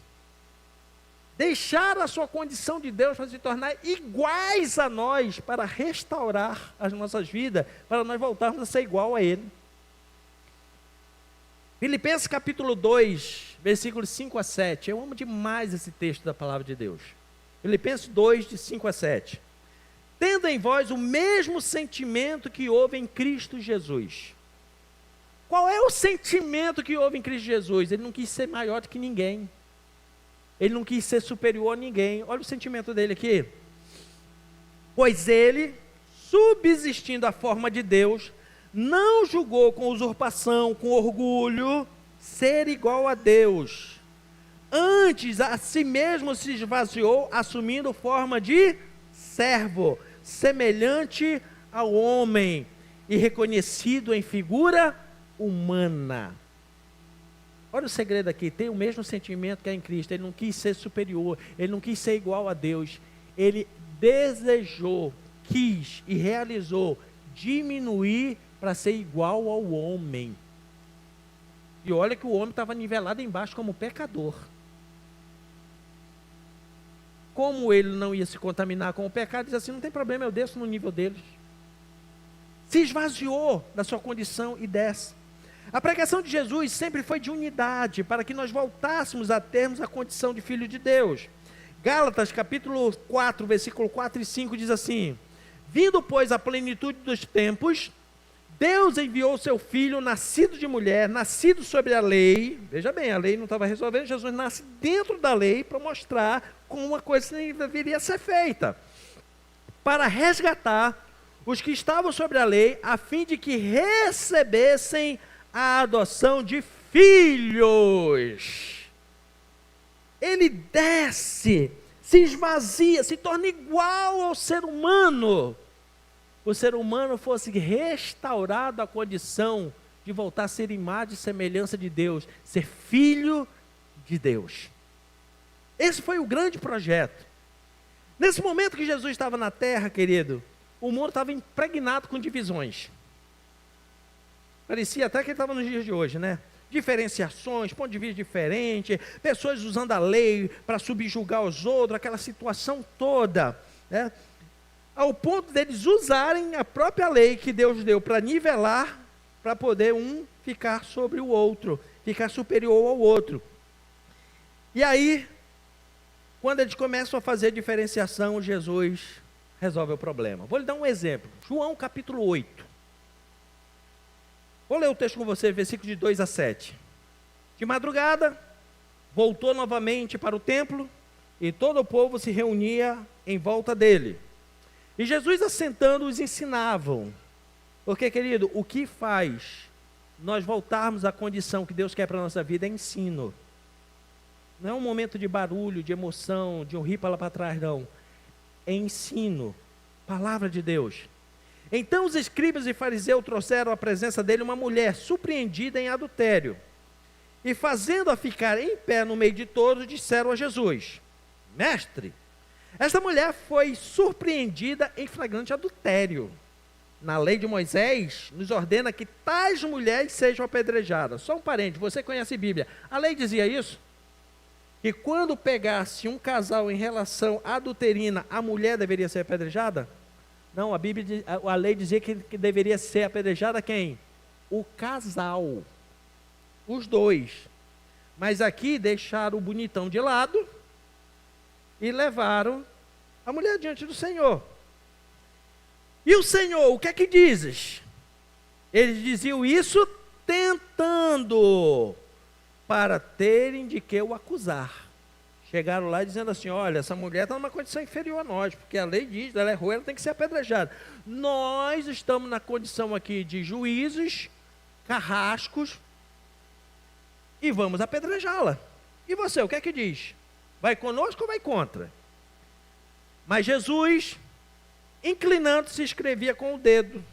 S1: Deixar a sua condição de Deus para se tornar iguais a nós, para restaurar as nossas vidas, para nós voltarmos a ser igual a Ele. Filipenses capítulo 2, versículos 5 a 7. Eu amo demais esse texto da palavra de Deus. Filipenses 2, de 5 a 7. Tendo em vós o mesmo sentimento que houve em Cristo Jesus. Qual é o sentimento que houve em Cristo Jesus? Ele não quis ser maior do que ninguém. Ele não quis ser superior a ninguém. Olha o sentimento dele aqui. Pois ele, subsistindo a forma de Deus, não julgou com usurpação, com orgulho, ser igual a Deus. Antes, a si mesmo se esvaziou, assumindo forma de servo, semelhante ao homem, e reconhecido em figura humana. Olha o segredo aqui, tem o mesmo sentimento que é em Cristo. Ele não quis ser superior, ele não quis ser igual a Deus. Ele desejou, quis e realizou diminuir para ser igual ao homem. E olha que o homem estava nivelado embaixo como pecador. Como ele não ia se contaminar com o pecado, diz assim, não tem problema, eu desço no nível deles. Se esvaziou da sua condição e desce. A pregação de Jesus sempre foi de unidade, para que nós voltássemos a termos a condição de filho de Deus. Gálatas capítulo 4, versículo 4 e 5 diz assim, vindo pois a plenitude dos tempos, Deus enviou seu filho, nascido de mulher, nascido sobre a lei. Veja bem, a lei não estava resolvendo, Jesus nasce dentro da lei para mostrar como uma coisa deveria ser feita. Para resgatar os que estavam sobre a lei, a fim de que recebessem a adoção de filhos. Ele desce, se esvazia, se torna igual ao ser humano. O ser humano fosse restaurado à condição de voltar a ser imagem e semelhança de Deus, ser filho de Deus. Esse foi o grande projeto. Nesse momento que Jesus estava na terra, querido, o mundo estava impregnado com divisões. Parecia até que ele estava nos dias de hoje, né? Diferenciações, ponto de vista diferente, pessoas usando a lei para subjugar os outros, aquela situação toda, né? Ao ponto deles usarem a própria lei que Deus deu para nivelar, para poder um ficar sobre o outro, ficar superior ao outro. E aí, quando eles começam a fazer diferenciação, Jesus resolve o problema. Vou lhe dar um exemplo. João capítulo 8. Vou ler o texto com você, versículo de 2 a 7. De madrugada, voltou novamente para o templo, e todo o povo se reunia em volta dele. E Jesus, assentando, os ensinavam. Porque, querido, o que faz nós voltarmos à condição que Deus quer para a nossa vida é ensino. Não é um momento de barulho, de emoção, de um rir para lá para trás, não. É ensino, palavra de Deus. Então os escribas e fariseus trouxeram à presença dele uma mulher surpreendida em adultério. e fazendo-a ficar em pé no meio de todos, disseram a Jesus: Mestre, esta mulher foi surpreendida em flagrante adultério. Na lei de Moisés, nos ordena que tais mulheres sejam apedrejadas. Só um parente, você conhece a Bíblia. A lei dizia isso? Que quando pegasse um casal em relação adulterina, a mulher deveria ser apedrejada? Não, a lei dizia que deveria ser apedrejada quem? O casal. Os dois. Mas aqui deixaram o bonitão de lado e levaram a mulher diante do Senhor. E o Senhor, o que é que dizes? Eles diziam isso tentando, para terem de que o acusar. Chegaram lá dizendo assim: olha, essa mulher está numa condição inferior a nós, porque a lei diz, ela errou, ela tem que ser apedrejada. Nós estamos na condição aqui de juízes, carrascos, e vamos apedrejá-la. E você, o que é que diz? Vai conosco ou vai contra? Mas Jesus, inclinando-se, escrevia com o dedo.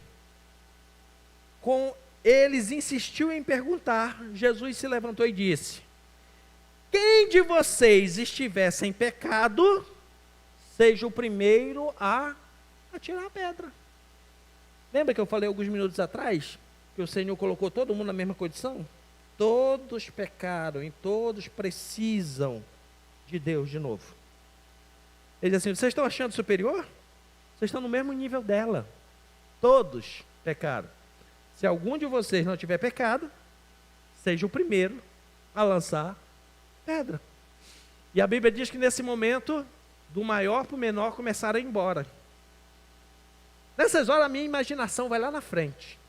S1: Com eles insistiu em perguntar, Jesus se levantou e disse: quem de vocês estiver sem pecado, seja o primeiro a atirar a pedra. Lembra que eu falei alguns minutos atrás, que o Senhor colocou todo mundo na mesma condição? Todos pecaram e todos precisam de Deus de novo. Ele diz assim: vocês estão achando superior? Vocês estão no mesmo nível dela. Todos pecaram. Se algum de vocês não tiver pecado, seja o primeiro a lançar pedra. E a Bíblia diz que nesse momento, do maior para o menor, começaram a ir embora. Nessas horas a minha imaginação vai lá na frente.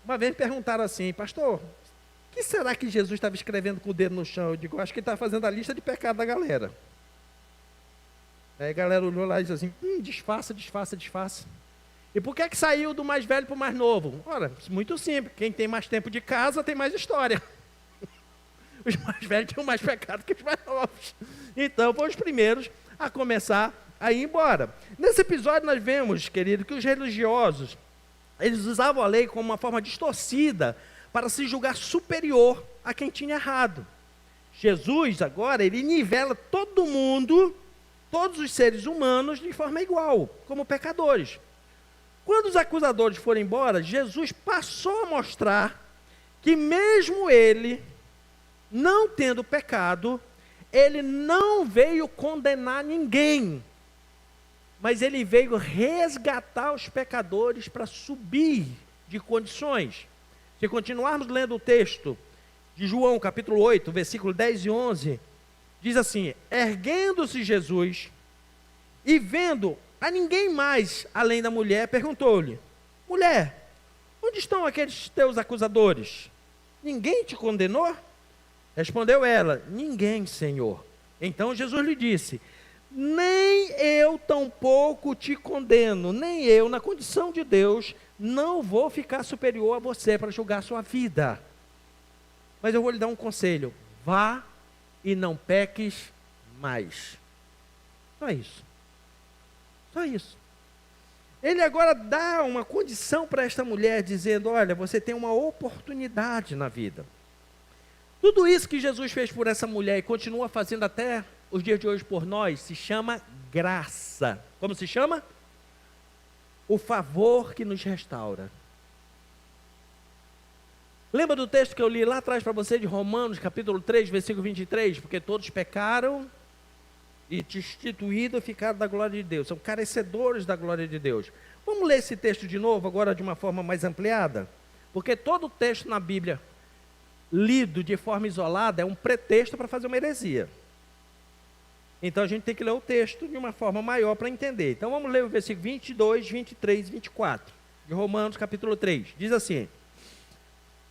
S1: Uma vez me perguntaram assim: pastor, o que será que Jesus estava escrevendo com o dedo no chão? Eu digo: acho que ele está fazendo a lista de pecado da galera. Aí a galera olhou lá e disse assim: disfarça, disfarça, disfarça. E por que é que saiu do mais velho para o mais novo? Ora, muito simples, quem tem mais tempo de casa tem mais história. Os mais velhos tinham mais pecado que os mais novos. Então foram os primeiros a começar a ir embora. Nesse episódio nós vemos, querido, que os religiosos, eles usavam a lei como uma forma distorcida para se julgar superior a quem tinha errado. Jesus agora, ele nivela todo mundo, todos os seres humanos de forma igual, como pecadores. Quando os acusadores foram embora, Jesus passou a mostrar que mesmo ele, não tendo pecado, ele não veio condenar ninguém, mas ele veio resgatar os pecadores para subir de condições. Se continuarmos lendo o texto de João, capítulo 8, versículo 10 e 11, diz assim: erguendo-se Jesus e vendo a ninguém mais além da mulher, perguntou-lhe: mulher, onde estão aqueles teus acusadores? Ninguém te condenou? Respondeu ela: ninguém, Senhor. Então Jesus lhe disse: nem eu tampouco te condeno, nem eu, na condição de Deus, não vou ficar superior a você para julgar a sua vida. Mas eu vou lhe dar um conselho: vá e não peques mais. Só isso. Só isso. Ele agora dá uma condição para esta mulher, dizendo: olha, você tem uma oportunidade na vida. Tudo isso que Jesus fez por essa mulher e continua fazendo até os dias de hoje por nós, se chama graça. Como se chama? O favor que nos restaura. Lembra do texto que eu li lá atrás para você, de Romanos, capítulo 3, versículo 23? Porque todos pecaram e destituídos ficaram da glória de Deus, são carecedores da glória de Deus. Vamos ler esse texto de novo, agora de uma forma mais ampliada? Porque todo texto na Bíblia, lido de forma isolada, é um pretexto para fazer uma heresia. Então a gente tem que ler o texto de uma forma maior para entender. Então vamos ler o versículo 22, 23 e 24, de Romanos capítulo 3. Diz assim: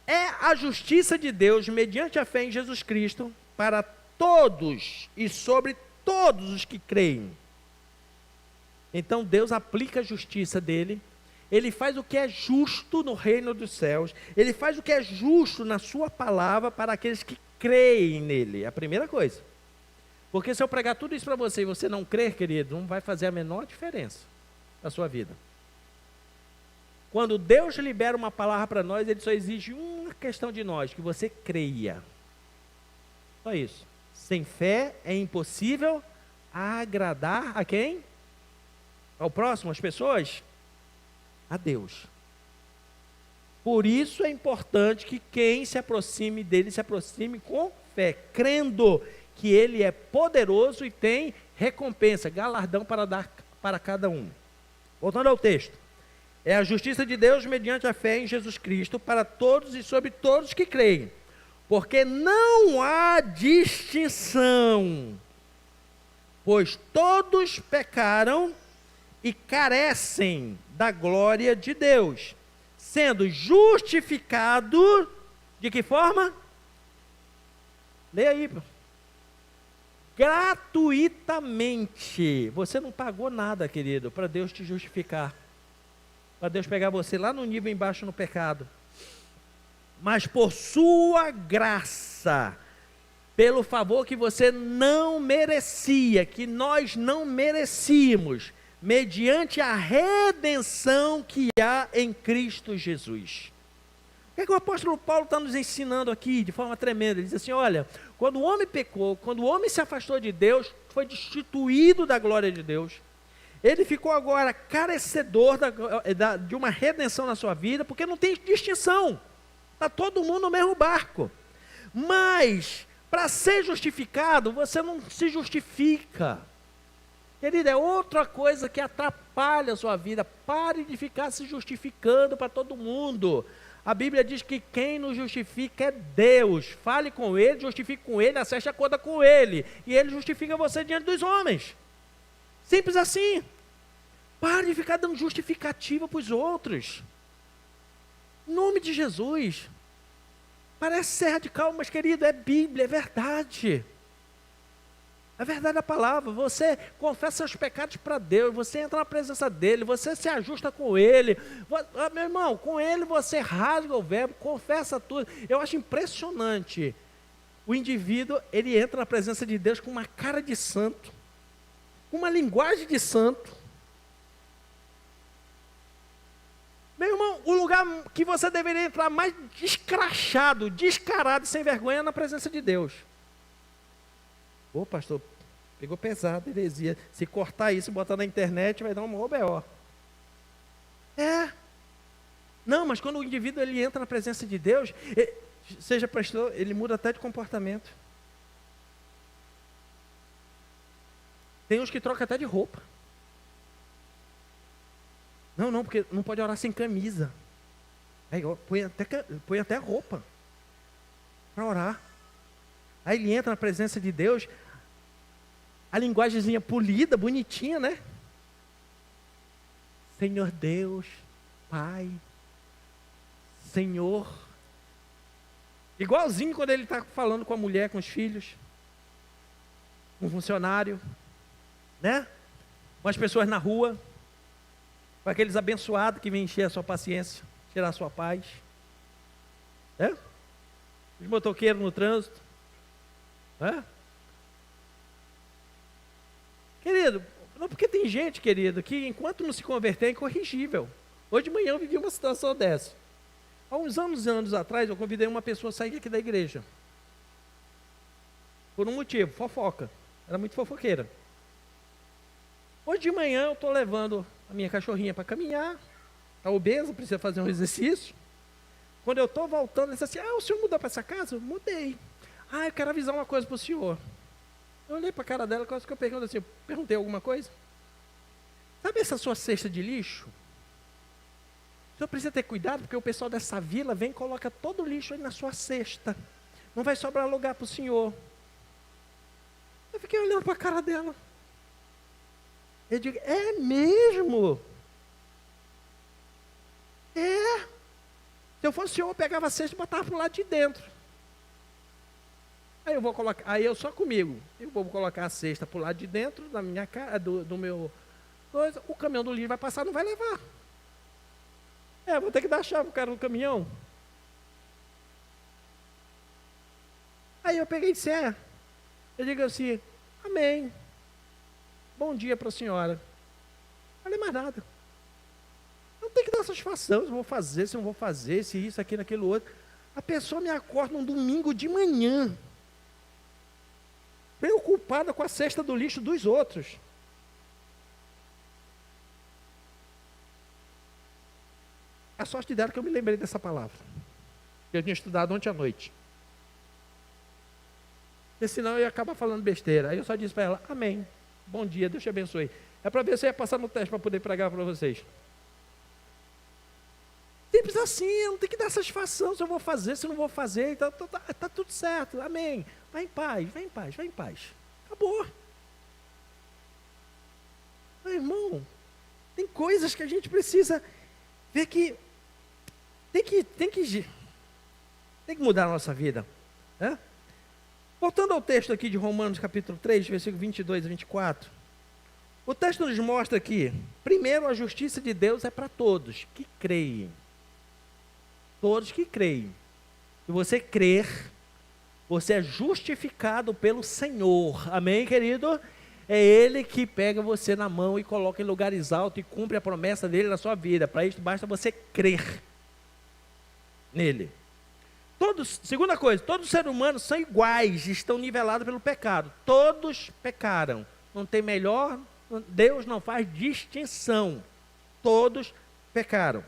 S1: é a justiça de Deus mediante a fé em Jesus Cristo para todos e sobre todos os que creem. Então Deus aplica a justiça dele, ele faz o que é justo no reino dos céus, ele faz o que é justo na sua palavra para aqueles que creem nele. É a primeira coisa. Porque se eu pregar tudo isso para você e você não crer, querido, não vai fazer a menor diferença na sua vida. quando Deus libera uma palavra para nós, Ele só exige uma questão de nós, que você creia. Só isso. Sem fé é impossível agradar a quem? Ao próximo, às pessoas? A Deus. Por isso é importante que quem se aproxime dele, se aproxime com fé, crendo que ele é poderoso e tem recompensa, galardão para dar para cada um. Voltando ao texto. É a justiça de Deus mediante a fé em Jesus Cristo para todos e sobre todos que creem. Porque não há distinção, pois todos pecaram e carecem da glória de Deus, sendo justificado de que forma? Leia aí. Gratuitamente. Você não pagou nada, querido, para Deus te justificar. Para Deus pegar você lá no nível embaixo no pecado. Mas por sua graça, pelo favor que você não merecia, que nós não merecíamos, mediante a redenção que há em Cristo Jesus. O que é que o apóstolo Paulo está nos ensinando aqui de forma tremenda? Ele diz assim, olha, quando o homem pecou, quando o homem se afastou de Deus, foi destituído da glória de Deus, ele ficou agora carecedor de uma redenção na sua vida, porque não tem distinção, está todo mundo no mesmo barco. Mas, para ser justificado, você não se justifica. Querido, é outra coisa que atrapalha a sua vida. Pare de ficar se justificando para todo mundo. A Bíblia diz que quem nos justifica é Deus. Fale com Ele, justifique com Ele, acerte a conta com Ele. E Ele justifica você diante dos homens. Simples assim. Pare de ficar dando justificativa para os outros. Em nome de Jesus. Parece ser radical, mas querido, é Bíblia, é verdade. É verdade da palavra. Você confessa seus pecados para Deus, você entra na presença dEle, você se ajusta com Ele. Meu irmão, com Ele você rasga o verbo, confessa tudo. Eu acho impressionante. O indivíduo, ele entra na presença de Deus com uma cara de santo, com uma linguagem de santo. Meu irmão, o lugar que você deveria entrar mais escrachado, descarado, sem vergonha é na presença de Deus. Ô pastor, pegou pesado, heresia. Se cortar isso e botar na internet, vai dar um maior B.O. É. Não, mas quando o indivíduo ele entra na presença de Deus, seja pastor, ele muda até de comportamento. Tem uns que trocam até de roupa. Não, porque não pode orar sem camisa. Aí põe até roupa para orar. Aí ele entra na presença de Deus, a linguagemzinha polida, bonitinha, né? Senhor Deus, Pai, Senhor. Igualzinho quando ele está falando com a mulher, com os filhos, com o funcionário, né? Com as pessoas na rua, com aqueles abençoados que vêm encher a sua paciência, tirar a sua paz. Né? Os motoqueiros no trânsito. É? Querido, não, porque tem gente, querido, que enquanto não se converter é incorrigível. Hoje de manhã eu vivi uma situação dessa. Há uns anos atrás eu convidei uma pessoa a sair aqui da igreja. Por um motivo, fofoca. Era muito fofoqueira. Hoje de manhã eu estou levando a minha cachorrinha para caminhar. Está obesa, precisa fazer um exercício. Quando eu estou voltando, ele disse assim, o senhor mudou para essa casa? Eu mudei. Eu quero avisar uma coisa para o senhor. Eu olhei para a cara dela, quase que eu pergunto assim, perguntei alguma coisa? Sabe essa sua cesta de lixo? O senhor precisa ter cuidado, porque o pessoal dessa vila vem e coloca todo o lixo aí na sua cesta. Não vai sobrar lugar para o senhor. Eu fiquei olhando para a cara dela. Eu digo, é mesmo? É. Se eu fosse o senhor, eu pegava a cesta e botava para o lado de dentro. Aí eu só comigo. Eu vou colocar a cesta para o lado de dentro da minha casa, do meu coisa. O caminhão do lixo vai passar, não vai levar. Vou ter que dar a chave para o cara no caminhão. Aí eu peguei e disse, eu digo assim, amém. Bom dia para a senhora. Não falei mais nada. tem que dar satisfação, se eu vou fazer, se eu não vou fazer, se isso, aquilo, aquilo outro. A pessoa me acorda num domingo de manhã, preocupada com a cesta do lixo dos outros. A sorte dela que eu me lembrei dessa palavra, que eu tinha estudado ontem à noite. Porque senão eu ia acabar falando besteira. Aí eu só disse para ela, amém, bom dia, Deus te abençoe. É para ver se eu ia passar no teste para poder pregar para vocês. Simples assim, eu não tenho que dar satisfação se eu vou fazer, se eu não vou fazer, então tá tudo certo, amém. Vai em paz, vai em paz, vai em paz. Acabou. Meu irmão, tem coisas que a gente precisa ver que tem que mudar a nossa vida. Né? Voltando ao texto aqui de Romanos capítulo 3, versículo 22 e 24. O texto nos mostra que, primeiro, a justiça de Deus é para todos que creem. Todos que creem. Se você crer, você é justificado pelo Senhor. Amém, querido? É Ele que pega você na mão e coloca em lugares altos e cumpre a promessa dele na sua vida. Para isso basta você crer nele. Segunda coisa, todos os seres humanos são iguais, estão nivelados pelo pecado. Todos pecaram. Não tem melhor, Deus não faz distinção. Todos pecaram.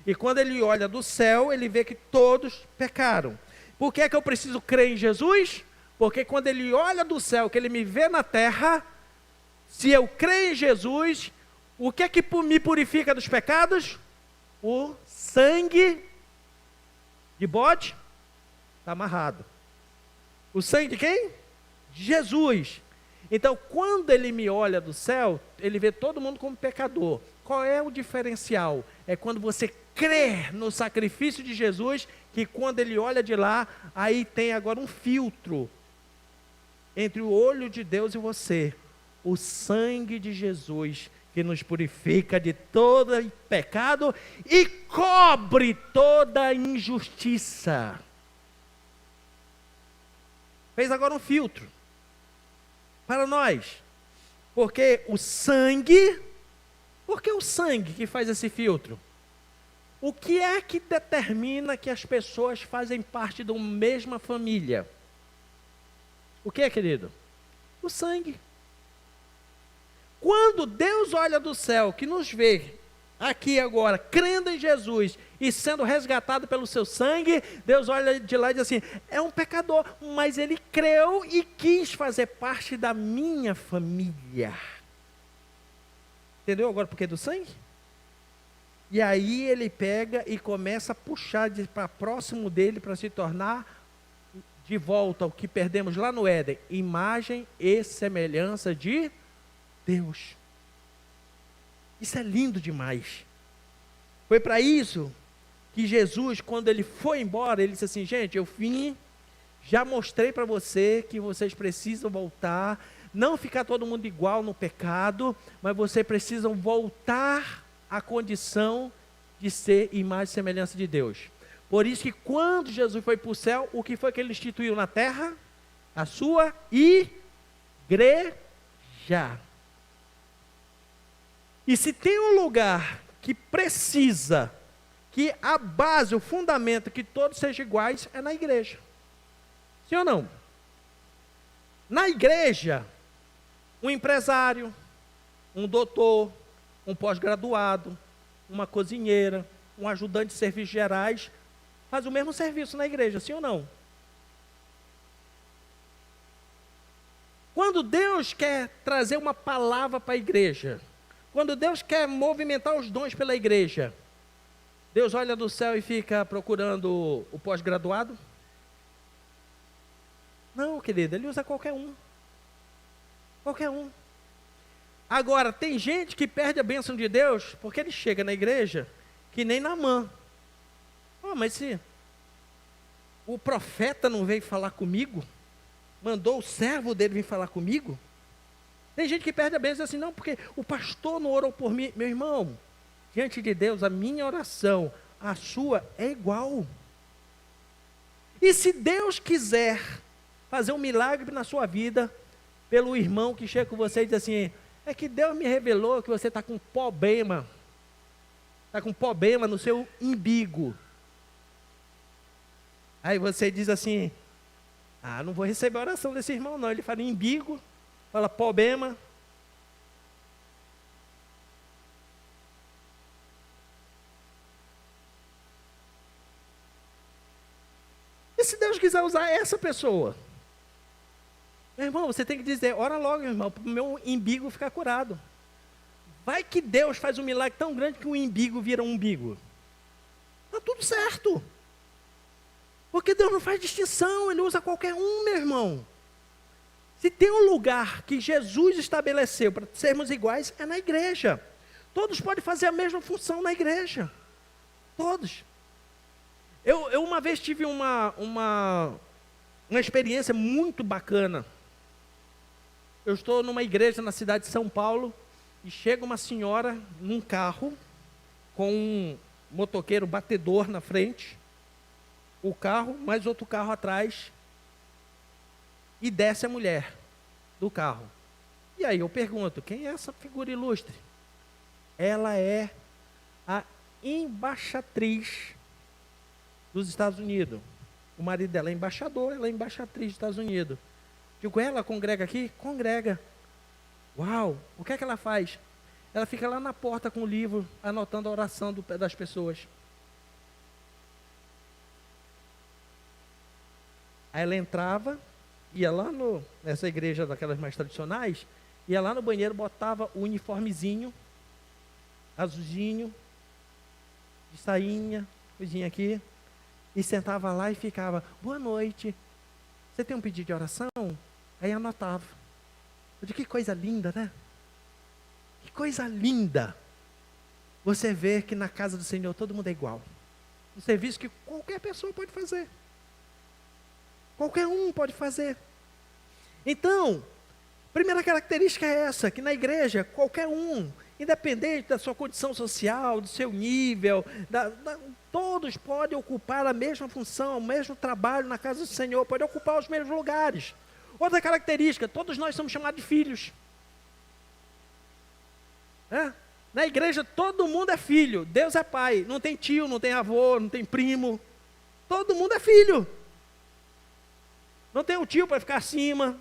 S1: E quando ele olha do céu, ele vê que todos pecaram. Por que é que eu preciso crer em Jesus? Porque quando ele olha do céu, que ele me vê na terra, se eu creio em Jesus, o que é que me purifica dos pecados? O sangue de bode está amarrado. O sangue de quem? De Jesus. Então, quando ele me olha do céu, ele vê todo mundo como pecador. Qual é o diferencial? É quando você crê no sacrifício de Jesus, que quando ele olha de lá, aí tem agora um filtro entre o olho de Deus e você. O sangue de Jesus, que nos purifica de todo pecado e cobre toda injustiça. Fez agora um filtro para nós. Porque o sangue que faz esse filtro? O que é que determina que as pessoas fazem parte de uma mesma família? O que é, querido? O sangue. Quando Deus olha do céu, que nos vê aqui agora, crendo em Jesus e sendo resgatado pelo seu sangue, Deus olha de lá e diz assim, é um pecador, mas ele creu e quis fazer parte da minha família. Entendeu agora por que do sangue? E aí ele pega e começa a puxar para próximo dele para se tornar de volta ao que perdemos lá no Éden, imagem e semelhança de Deus. Isso é lindo demais. Foi para isso que Jesus, quando ele foi embora, ele disse assim, gente, eu vim, já mostrei para você que vocês precisam voltar, não ficar todo mundo igual no pecado, mas vocês precisam voltar à condição de ser imagem e semelhança de Deus. Por isso que quando Jesus foi para o céu, o que foi que ele instituiu na terra? A sua igreja. E se tem um lugar que precisa, que a base, o fundamento, que todos sejam iguais, é na igreja. Sim ou não? Na igreja, um empresário, um doutor, um pós-graduado, uma cozinheira, um ajudante de serviços gerais, faz o mesmo serviço na igreja, sim ou não? Quando Deus quer trazer uma palavra para a igreja, quando Deus quer movimentar os dons pela igreja, Deus olha do céu e fica procurando o pós-graduado? Não, querido, ele usa qualquer um. Qualquer um. Agora, tem gente que perde a bênção de Deus, porque ele chega na igreja, que nem Naamã. Mas se o profeta não veio falar comigo, mandou o servo dele vir falar comigo? Tem gente que perde a bênção assim, não, porque o pastor não orou por mim. Meu irmão, diante de Deus, a minha oração, a sua é igual. E se Deus quiser fazer um milagre na sua vida, pelo irmão que chega com você e diz assim, é que Deus me revelou que você está com problema. está com problema no seu umbigo. Aí você diz assim, não vou receber a oração desse irmão não. Ele fala umbigo, fala problema. E se Deus quiser usar essa pessoa? Meu irmão, você tem que dizer, ora logo, meu irmão, para o meu umbigo ficar curado. Vai que Deus faz um milagre tão grande que o umbigo vira um umbigo. Está tudo certo. Porque Deus não faz distinção, Ele usa qualquer um, meu irmão. Se tem um lugar que Jesus estabeleceu para sermos iguais, é na igreja. Todos podem fazer a mesma função na igreja. Todos. Eu uma vez tive uma experiência muito bacana. Eu estou numa igreja na cidade de São Paulo, e chega uma senhora num carro, com um motoqueiro batedor na frente, o carro, mais outro carro atrás, e desce a mulher do carro. E aí eu pergunto, quem é essa figura ilustre? Ela é a embaixatriz dos Estados Unidos. O marido dela é embaixador, ela é embaixatriz dos Estados Unidos. Digo, ela congrega aqui? Congrega. Uau, o que é que ela faz? Ela fica lá na porta com o livro, anotando a oração das pessoas. Aí ela entrava, ia lá nessa igreja daquelas mais tradicionais, ia lá no banheiro, botava o uniformezinho, azulzinho, de sainha, coisinha aqui, e sentava lá e ficava, boa noite, você tem um pedido de oração? Aí anotava. Eu digo, que coisa linda, né? Que coisa linda. Você vê que na casa do Senhor todo mundo é igual. Um serviço que qualquer pessoa pode fazer. Qualquer um pode fazer. Então, primeira característica é essa, que na igreja, qualquer um, independente da sua condição social, do seu nível, todos podem ocupar a mesma função, o mesmo trabalho na casa do Senhor, podem ocupar os mesmos lugares. Outra característica, todos nós somos chamados de filhos. Na igreja todo mundo é filho, Deus é pai, não tem tio, não tem avô, não tem primo, todo mundo é filho. Não tem um tio para ficar acima,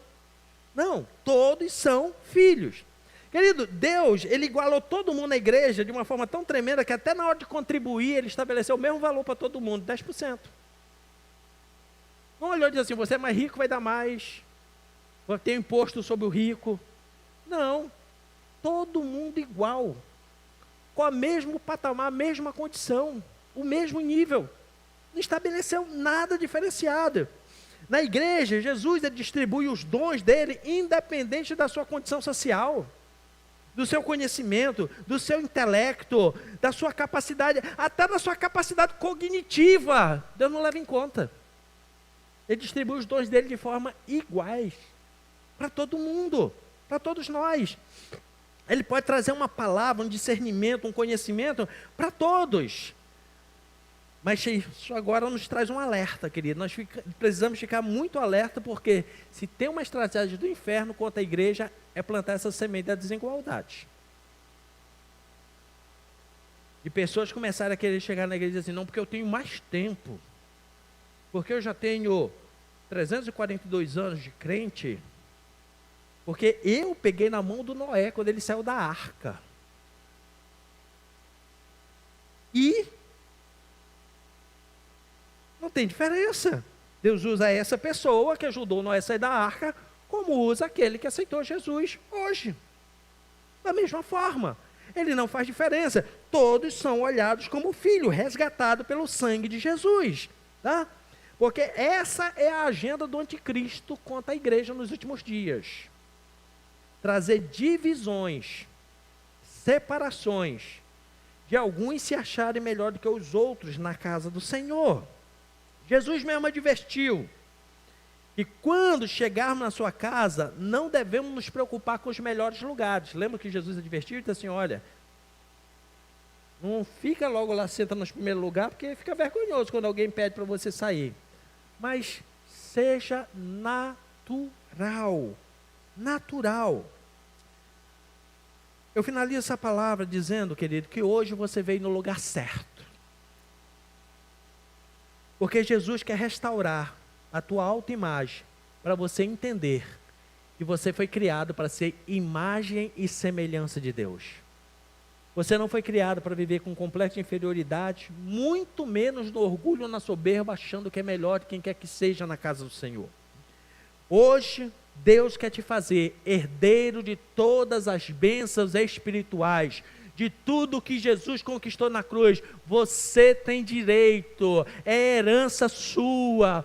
S1: não, todos são filhos. Querido, Deus, Ele igualou todo mundo na igreja de uma forma tão tremenda que até na hora de contribuir, Ele estabeleceu o mesmo valor para todo mundo, 10%. Não olhou e disse assim, você é mais rico, vai dar mais, tem imposto sobre o rico. Não, todo mundo igual, com o mesmo patamar, a mesma condição, o mesmo nível. Não estabeleceu nada diferenciado. Na igreja, Jesus distribui os dons dele, independente da sua condição social, do seu conhecimento, do seu intelecto, da sua capacidade, até da sua capacidade cognitiva. Deus não leva em conta. Ele distribui os dons dele de forma iguais, para todo mundo, para todos nós. Ele pode trazer uma palavra, um discernimento, um conhecimento para todos. Mas isso agora nos traz um alerta, querido. Nós precisamos ficar muito alerta, porque se tem uma estratégia do inferno contra a igreja, é plantar essa semente da desigualdade. De pessoas começarem a querer chegar na igreja e dizer assim, não, porque eu tenho mais tempo. Porque eu já tenho 342 anos de crente. Porque eu peguei na mão do Noé quando ele saiu da arca. E não tem diferença. Deus usa essa pessoa que ajudou Noé a sair da arca, como usa aquele que aceitou Jesus hoje. Da mesma forma. Ele não faz diferença. Todos são olhados como filho, resgatado pelo sangue de Jesus. Tá? Porque essa é a agenda do anticristo contra a igreja nos últimos dias. Trazer divisões, separações, de alguns se acharem melhor do que os outros na casa do Senhor. Jesus mesmo advertiu que quando chegarmos na sua casa, não devemos nos preocupar com os melhores lugares. Lembra que Jesus advertiu e disse assim, olha, não fica logo lá, senta no primeiro lugar, porque fica vergonhoso quando alguém pede para você sair. Mas seja natural. Natural. Eu finalizo essa palavra dizendo, querido, que hoje você veio no lugar certo. Porque Jesus quer restaurar a tua autoimagem para você entender que você foi criado para ser imagem e semelhança de Deus. Você não foi criado para viver com completa inferioridade, muito menos no orgulho ou na soberba, achando que é melhor de quem quer que seja na casa do Senhor. Hoje, Deus quer te fazer herdeiro de todas as bênçãos espirituais, de tudo que Jesus conquistou na cruz. Você tem direito, é herança sua.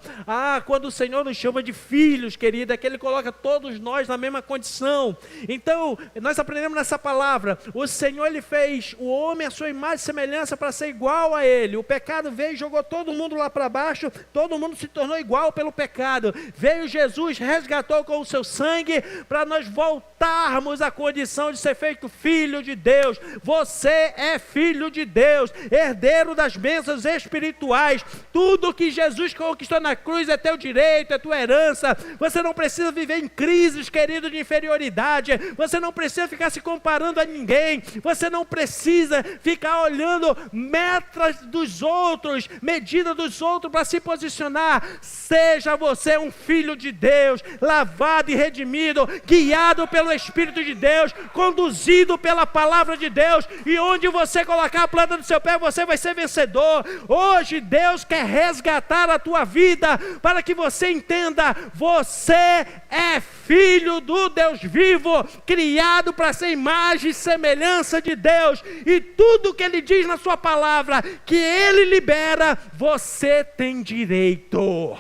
S1: Quando o Senhor nos chama de filhos, querida, é que Ele coloca todos nós na mesma condição. Então, nós aprendemos nessa palavra, o Senhor, Ele fez o homem à sua imagem e semelhança para ser igual a Ele. O pecado veio e jogou todo mundo lá para baixo, todo mundo se tornou igual pelo pecado. Veio Jesus, resgatou com o seu sangue, para nós voltarmos à condição de ser feito filho de Deus. Você é filho de Deus, herdeiro das bênçãos espirituais. Tudo que Jesus conquistou na cruz é teu direito, é tua herança. Você não precisa viver em crises, querido, de inferioridade. Você não precisa ficar se comparando a ninguém. Você não precisa ficar olhando metas dos outros, medida dos outros para se posicionar. Seja você um filho de Deus, lavado e redimido, guiado pelo Espírito de Deus, conduzido pela palavra de Deus. E onde você colocar a planta do seu pé, você vai ser vencedor. Hoje Deus quer resgatar a tua vida, para que você entenda, você é filho do Deus vivo, criado para ser imagem e semelhança de Deus, e tudo que Ele diz na sua palavra, que Ele libera, você tem direito.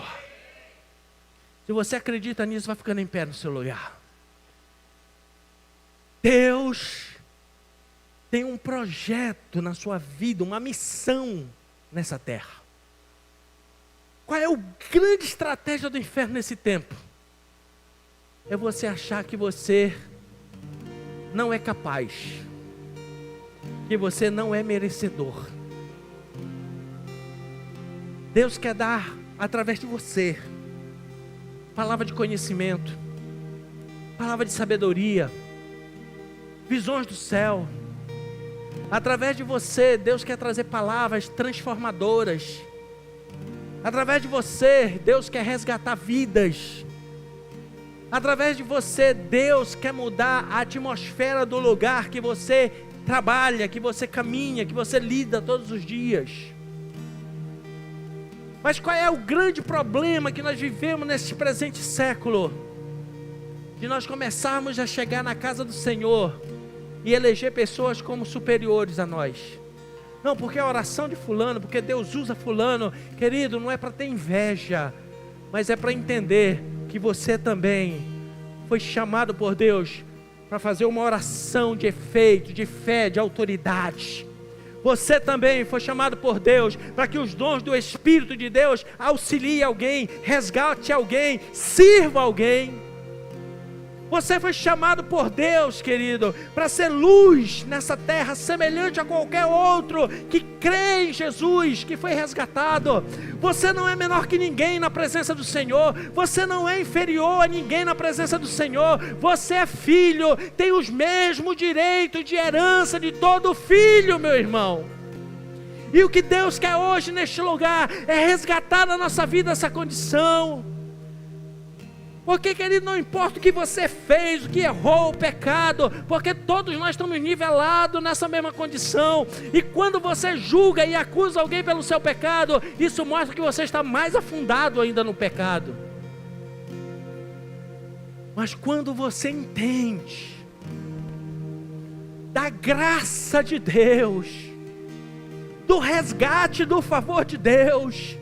S1: Se você acredita nisso, vai ficando em pé no seu lugar. Deus tem um projeto na sua vida, uma missão nessa terra. Qual é a grande estratégia do inferno nesse tempo? É você achar que você não é capaz, que você não é merecedor. Deus quer dar, através de você, palavra de conhecimento, palavra de sabedoria, visões do céu. Através de você, Deus quer trazer palavras transformadoras. Através de você, Deus quer resgatar vidas. Através de você, Deus quer mudar a atmosfera do lugar que você trabalha, que você caminha, que você lida todos os dias. Mas qual é o grande problema que nós vivemos nesse presente século? De nós começarmos a chegar na casa do Senhor e eleger pessoas como superiores a nós. Não, porque a oração de fulano, porque Deus usa fulano. Querido, não é para ter inveja, mas é para entender que você também foi chamado por Deus para fazer uma oração de efeito, de fé, de autoridade. Você também foi chamado por Deus para que os dons do Espírito de Deus auxiliem alguém, resgate alguém, sirva alguém. Você foi chamado por Deus, querido, para ser luz nessa terra, semelhante a qualquer outro que crê em Jesus, que foi resgatado. Você não é menor que ninguém na presença do Senhor. Você não é inferior a ninguém na presença do Senhor. Você é filho, tem os mesmos direitos de herança de todo filho, meu irmão. E o que Deus quer hoje neste lugar é resgatar na nossa vida essa condição. Porque, querido, não importa o que você fez, o que errou, o pecado, porque todos nós estamos nivelados nessa mesma condição. E quando você julga e acusa alguém pelo seu pecado, isso mostra que você está mais afundado ainda no pecado. Mas quando você entende da graça de Deus, do resgate, do favor de Deus,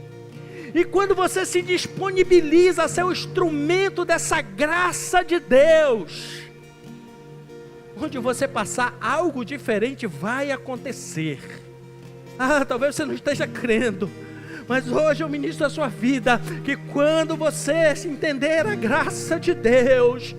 S1: e quando você se disponibiliza a ser o instrumento dessa graça de Deus, onde você passar, algo diferente vai acontecer. Talvez você não esteja crendo, mas hoje eu ministro a sua vida, que quando você se entender a graça de Deus,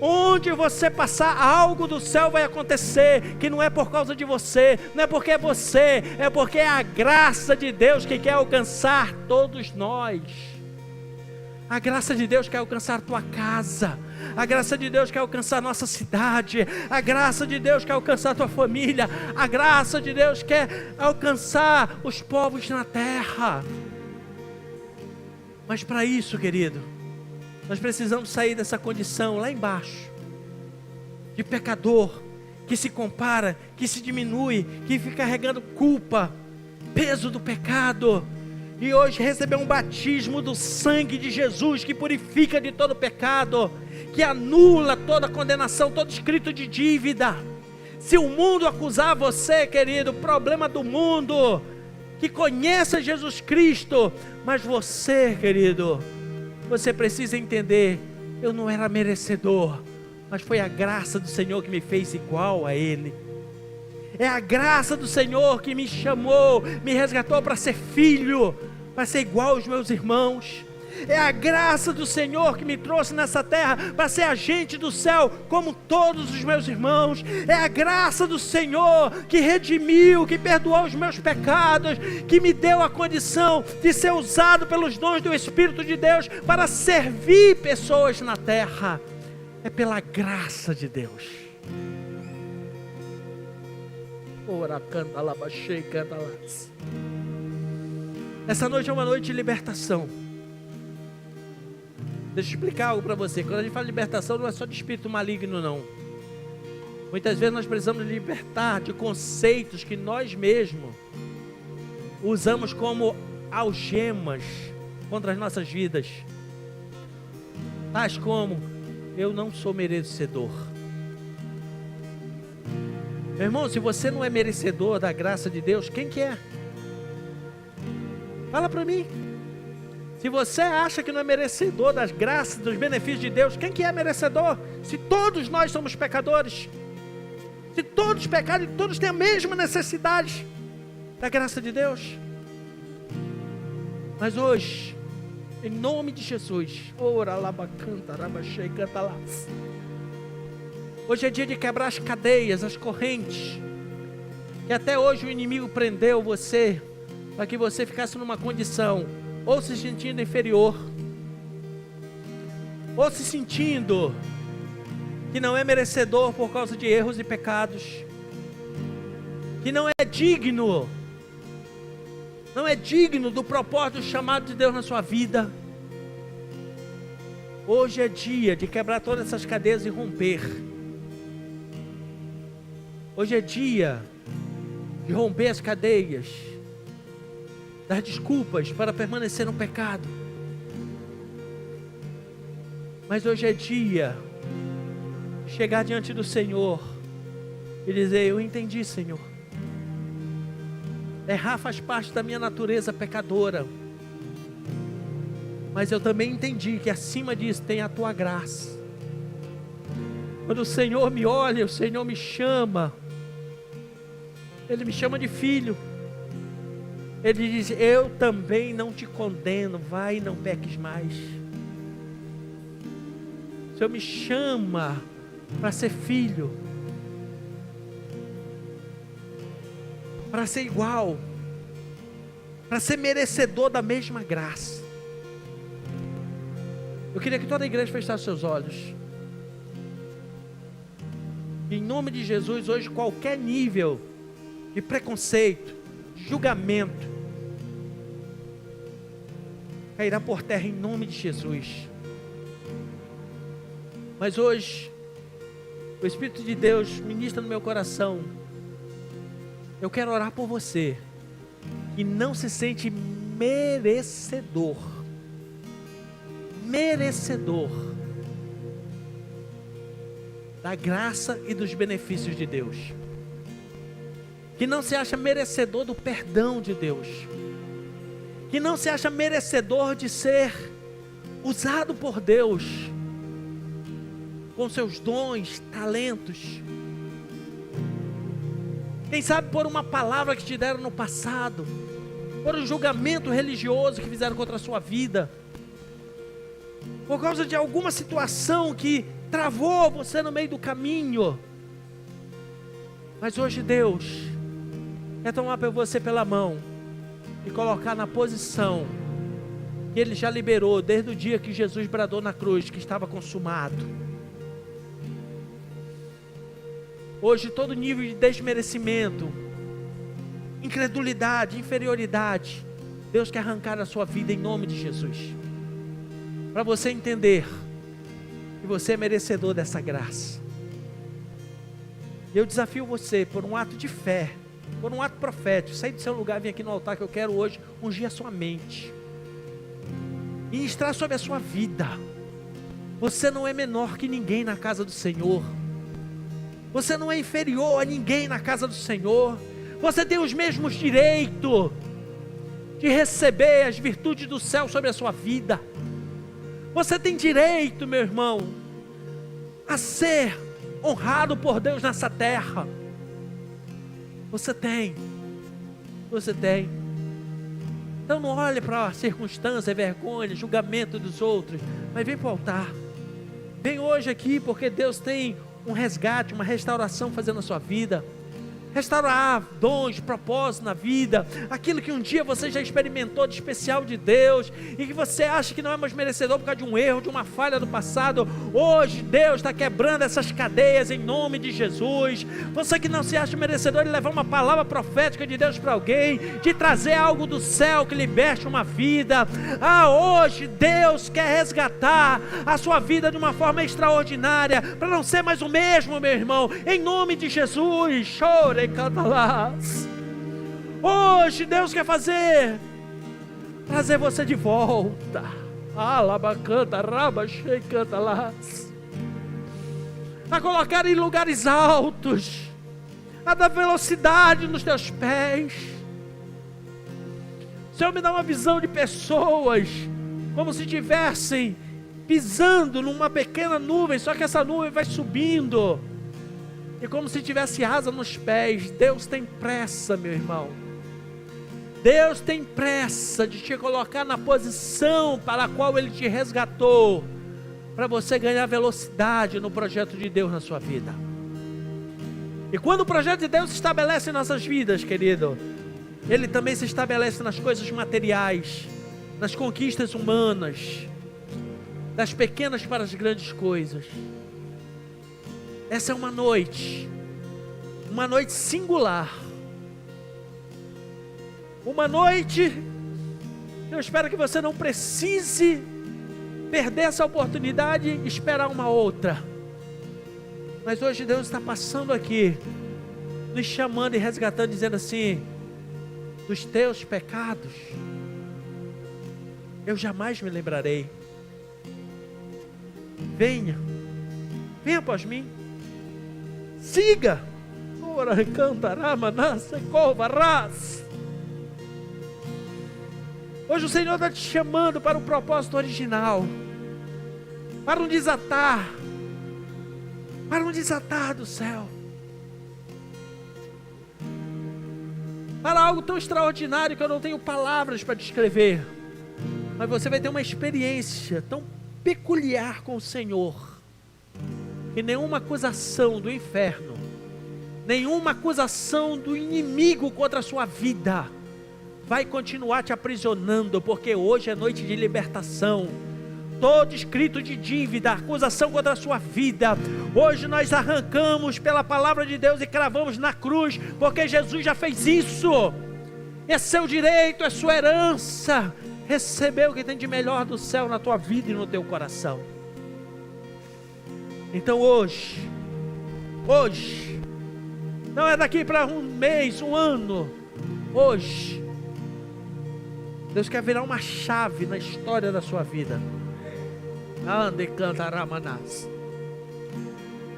S1: onde você passar, algo do céu vai acontecer, que não é por causa de você, não é porque é você, é porque é a graça de Deus que quer alcançar todos nós. A graça de Deus quer alcançar a tua casa. A graça de Deus quer alcançar a nossa cidade. A graça de Deus quer alcançar a tua família. A graça de Deus quer alcançar os povos na terra. Mas para isso, querido, nós precisamos sair dessa condição lá embaixo, de pecador, que se compara, que se diminui, que fica carregando culpa, peso do pecado. E hoje receber um batismo do sangue de Jesus, que purifica de todo pecado, que anula toda condenação, todo escrito de dívida. Se o mundo acusar você, querido, problema do mundo, que conheça Jesus Cristo, mas você, querido, você precisa entender, eu não era merecedor, mas foi a graça do Senhor que me fez igual a Ele. É a graça do Senhor que me chamou, me resgatou para ser filho, para ser igual aos meus irmãos. É a graça do Senhor que me trouxe nessa terra para ser agente do céu, como todos os meus irmãos. É a graça do Senhor que redimiu, que perdoou os meus pecados, que me deu a condição de ser usado pelos dons do Espírito de Deus para servir pessoas na terra. É pela graça de Deus. Ora, canta lá, baixei, canta lá. Essa noite é uma noite de libertação. Deixa eu explicar algo para você. Quando a gente fala de libertação, não é só de espírito maligno, não. Muitas vezes nós precisamos libertar de conceitos que nós mesmos usamos como algemas contra as nossas vidas. Tais como, eu não sou merecedor. Meu irmão, se você não é merecedor da graça de Deus, quem que é? Fala para mim. Se você acha que não é merecedor das graças, dos benefícios de Deus, quem que é merecedor? Se todos nós somos pecadores, se todos pecaram e todos têm a mesma necessidade da graça de Deus. Mas hoje, em nome de Jesus, ora laba canta, rabachei, canta lá. Hoje é dia de quebrar as cadeias, as correntes, que até hoje o inimigo prendeu você, para que você ficasse numa condição, ou se sentindo inferior, ou se sentindo que não é merecedor por causa de erros e pecados, que não é digno do propósito, do chamado de Deus na sua vida. Hoje é dia de quebrar todas essas cadeias e romper. Hoje é dia de romper as cadeias, dar desculpas para permanecer no pecado. Mas hoje é dia de chegar diante do Senhor e dizer, eu entendi, Senhor. Errar faz parte da minha natureza pecadora. Mas eu também entendi que acima disso tem a tua graça. Quando o Senhor me olha, o Senhor me chama. Ele me chama de filho. Ele diz, eu também não te condeno, vai e não peques mais. O Senhor me chama para ser filho, para ser igual, para ser merecedor da mesma graça. Eu queria que toda a igreja fechasse seus olhos. Em nome de Jesus, hoje qualquer nível de preconceito, de julgamento, cairá por terra em nome de Jesus. Mas hoje, o Espírito de Deus ministra no meu coração. Eu quero orar por você que não se sente merecedor da graça e dos benefícios de Deus, que não se acha merecedor do perdão de Deus, que não se acha merecedor de ser usado por Deus com seus dons, talentos. Quem sabe por uma palavra que te deram no passado, por um julgamento religioso que fizeram contra a sua vida, por causa de alguma situação que travou você no meio do caminho. Mas hoje Deus quer tomar você pela mão e colocar na posição que Ele já liberou desde o dia que Jesus bradou na cruz, que estava consumado. Hoje todo nível de desmerecimento, incredulidade, inferioridade, Deus quer arrancar a sua vida em nome de Jesus. Para você entender que você é merecedor dessa graça. Eu desafio você, por um ato de fé, por um ato profético, sair do seu lugar, vir aqui no altar, que eu quero hoje ungir a sua mente, ministrar sobre a sua vida. Você não é menor que ninguém na casa do Senhor. Você não é inferior a ninguém na casa do Senhor. Você tem os mesmos direitos de receber as virtudes do céu sobre a sua vida. Você tem direito, meu irmão, a ser honrado por Deus nessa terra. Você tem. Então não olhe para a circunstância, vergonha, julgamento dos outros, mas vem para o altar. Vem hoje aqui, porque Deus tem um resgate, uma restauração fazendo na sua vida. Restaurar dons, propósitos na vida, aquilo que um dia você já experimentou de especial de Deus, e que você acha que não é mais merecedor por causa de um erro, de uma falha do passado. Hoje Deus está quebrando essas cadeias em nome de Jesus. Você que não se acha merecedor de levar uma palavra profética de Deus para alguém, de trazer algo do céu que liberte uma vida. Hoje Deus quer resgatar a sua vida de uma forma extraordinária, para não ser mais o mesmo, meu irmão, em nome de Jesus. Chore. Hoje Deus quer trazer você de volta. A colocar em lugares altos, a dar velocidade nos teus pés. O Senhor me dá uma visão de pessoas como se estivessem pisando numa pequena nuvem, só que essa nuvem vai subindo, e como se tivesse asa nos pés. Deus tem pressa, meu irmão. Deus tem pressa de te colocar na posição para a qual Ele te resgatou, para você ganhar velocidade no projeto de Deus na sua vida. E quando o projeto de Deus se estabelece em nossas vidas, querido, Ele também se estabelece nas coisas materiais, nas conquistas humanas, das pequenas para as grandes coisas. Essa é uma noite singular, uma noite, eu espero que você não precise perder essa oportunidade e esperar uma outra, mas hoje Deus está passando aqui, nos chamando e resgatando, dizendo assim: dos teus pecados eu jamais me lembrarei. Venha após mim. Siga. Hoje o Senhor está te chamando para o propósito original, para um desatar do céu, para algo tão extraordinário que eu não tenho palavras para descrever, mas você vai ter uma experiência tão peculiar com o Senhor, que nenhuma acusação do inferno, nenhuma acusação do inimigo contra a sua vida vai continuar te aprisionando, porque hoje é noite de libertação. Todo escrito de dívida, acusação contra a sua vida, hoje nós arrancamos pela palavra de Deus e cravamos na cruz, porque Jesus já fez isso. É seu direito, é sua herança. Recebeu o que tem de melhor do céu na tua vida e no teu coração. Então hoje, não é daqui para um mês, um ano, hoje, Deus quer virar uma chave na história da sua vida,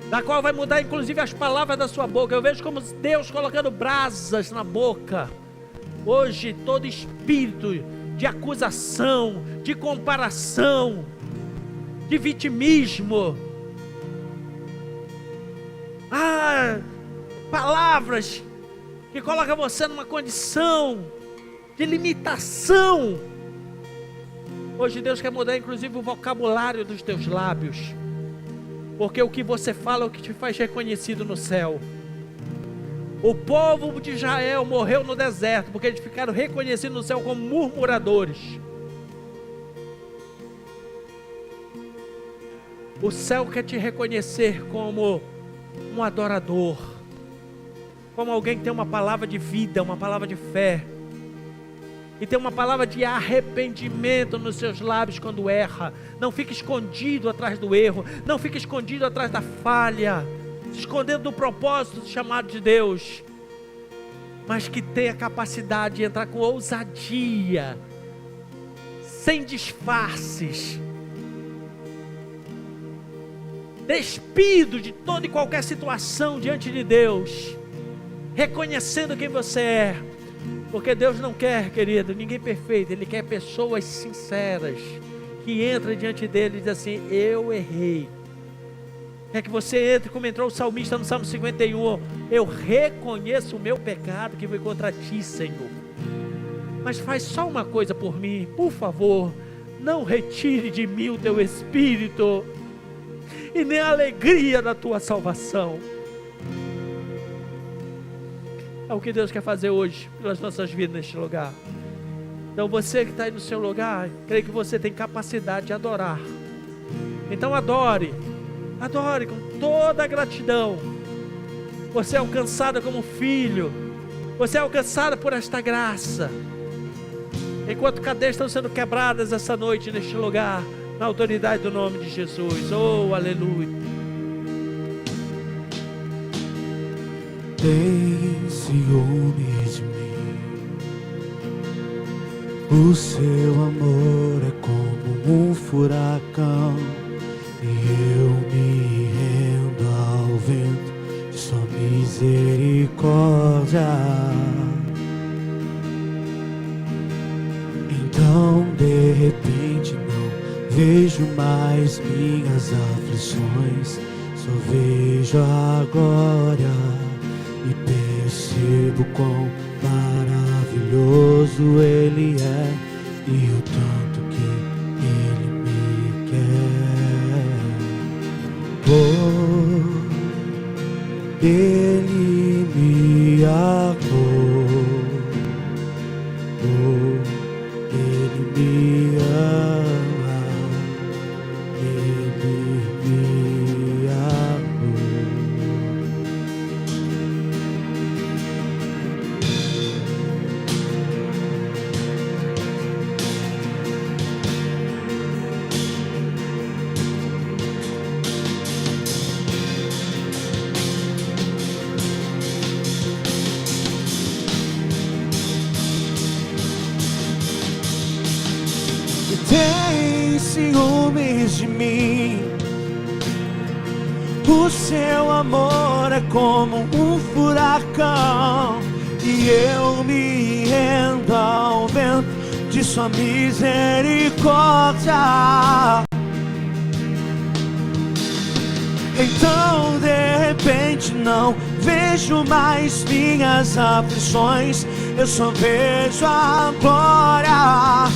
S1: da qual vai mudar inclusive as palavras da sua boca. Eu vejo como Deus colocando brasas na boca. Hoje todo espírito de acusação, de comparação, de vitimismo, palavras que colocam você numa condição de limitação, hoje Deus quer mudar inclusive o vocabulário dos teus lábios, porque o que você fala é o que te faz reconhecido no céu. O povo de Israel morreu no deserto, porque eles ficaram reconhecidos no céu como murmuradores. O céu quer te reconhecer como um adorador, como alguém que tem uma palavra de vida, uma palavra de fé, e tem uma palavra de arrependimento nos seus lábios quando erra. Não fique escondido atrás do erro, não fique escondido atrás da falha, se escondendo do propósito do chamado de Deus, mas que tenha capacidade de entrar com ousadia, sem disfarces, despido de toda e qualquer situação diante de Deus, reconhecendo quem você é, porque Deus não quer, querido, ninguém perfeito. Ele quer pessoas sinceras, que entram diante dele e dizem assim: eu errei. Quer que você entre como entrou o salmista no Salmo 51, eu reconheço o meu pecado que foi contra ti, Senhor, mas faz só uma coisa por mim, por favor, não retire de mim o teu Espírito, e nem a alegria da tua salvação. É o que Deus quer fazer hoje pelas nossas vidas neste lugar. Então você que está aí no seu lugar, creio que você tem capacidade de adorar. Então adore com toda a gratidão. Você é alcançada como filho, você é alcançada por esta graça. Enquanto cadeias estão sendo quebradas essa noite neste lugar, na autoridade do nome de Jesus. Oh, aleluia.
S2: Tem ciúme de mim, o seu amor é como um furacão, e eu me rendo ao vento de sua misericórdia. Então de repente não vejo mais minhas aflições, só vejo a glória e percebo quão maravilhoso Ele é e o tanto que Ele me quer. Oh, Ele me amou. Oh, Ele me ama. Ele me amou. Tem ciúmes de mim, o seu amor é como um furacão, e eu me rendo ao vento de sua misericórdia. Então de repente não vejo mais minhas aflições, eu só vejo a glória.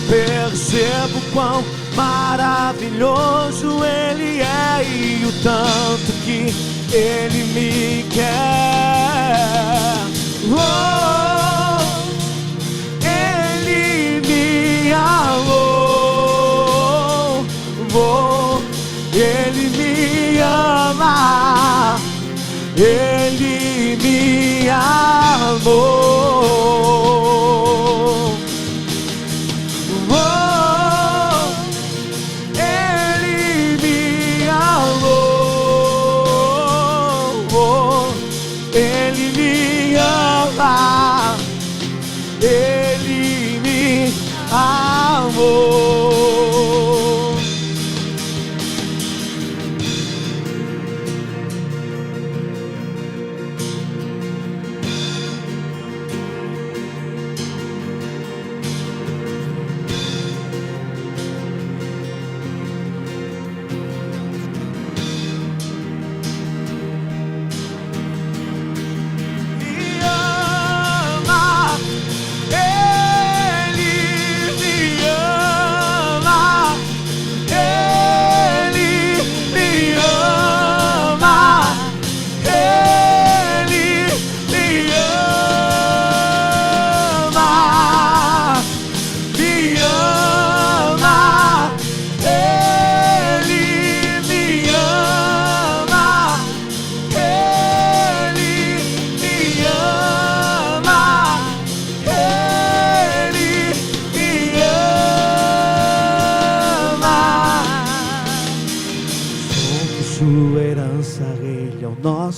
S2: Percebo quão maravilhoso Ele é e o tanto que Ele me quer. Oh, Ele me amou. Oh, Ele me ama. Ele me amou. Ele me amou.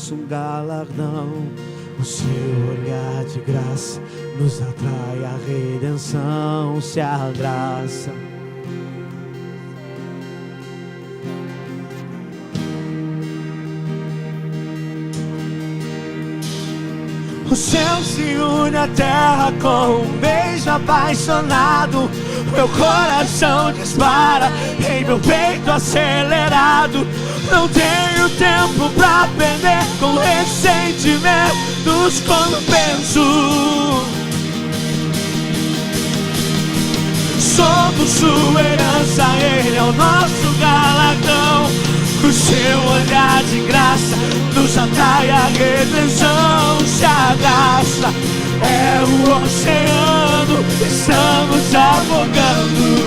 S2: nosso galardão. O seu olhar de graça nos atrai à redenção. Se a graça o céu se une à terra com um beijo apaixonado. Meu coração dispara em meu peito acelerado. Não tenho tempo pra perder com ressentimentos quando penso. Somos sua herança, ele é o nosso galardão. O seu olhar de graça nos atrai à redenção. Se a graça é o oceano, estamos afogando.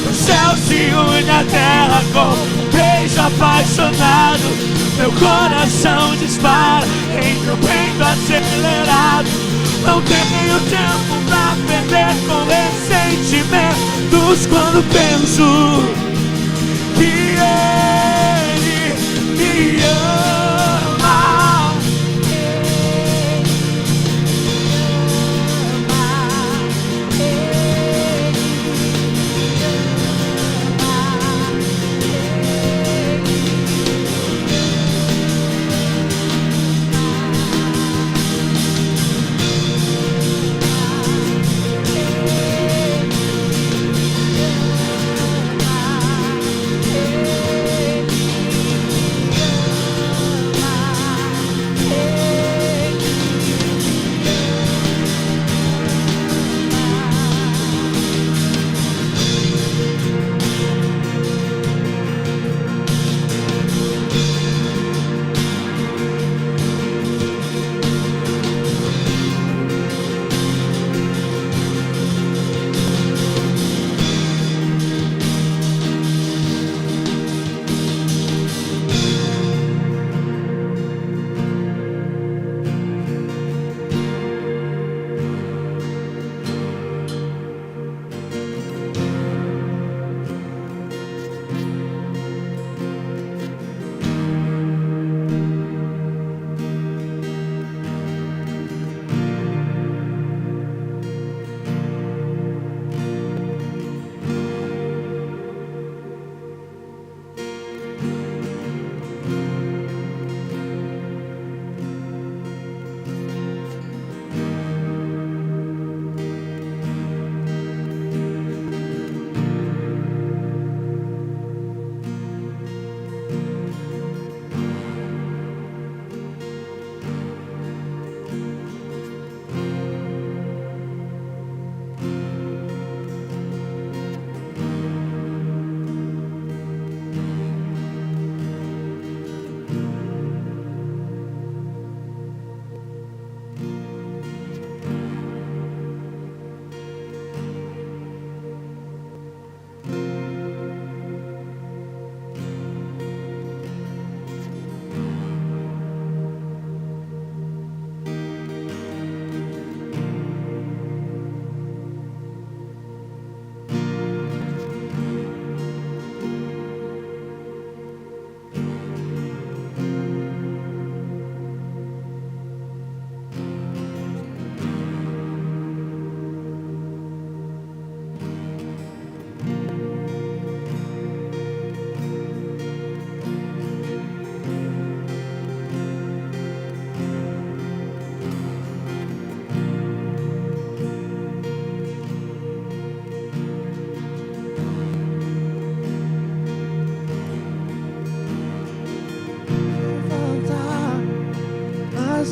S2: O céu se une à terra com um beijo apaixonado. Meu coração dispara em meu peito acelerado. Não tenho tempo pra perder com ressentimentos quando penso que ele me ama.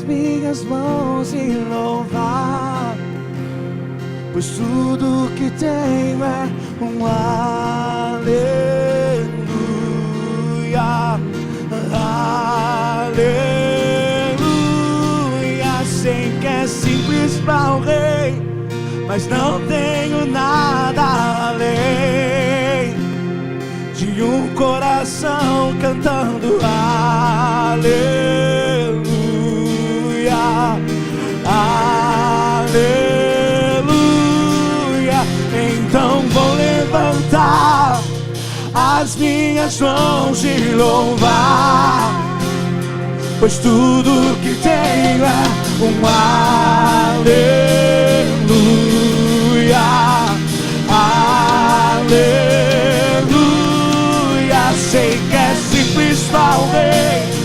S2: Minhas mãos e louvar, pois tudo que tenho é um aleluia, aleluia. Sei que é simples para o rei, mas não tenho nada além de um coração cantando aleluia. Aleluia. Então vou levantar as as minhas mãos de louvar, pois tudo que tenho é um aleluia, aleluia. Sei que é simples talvez,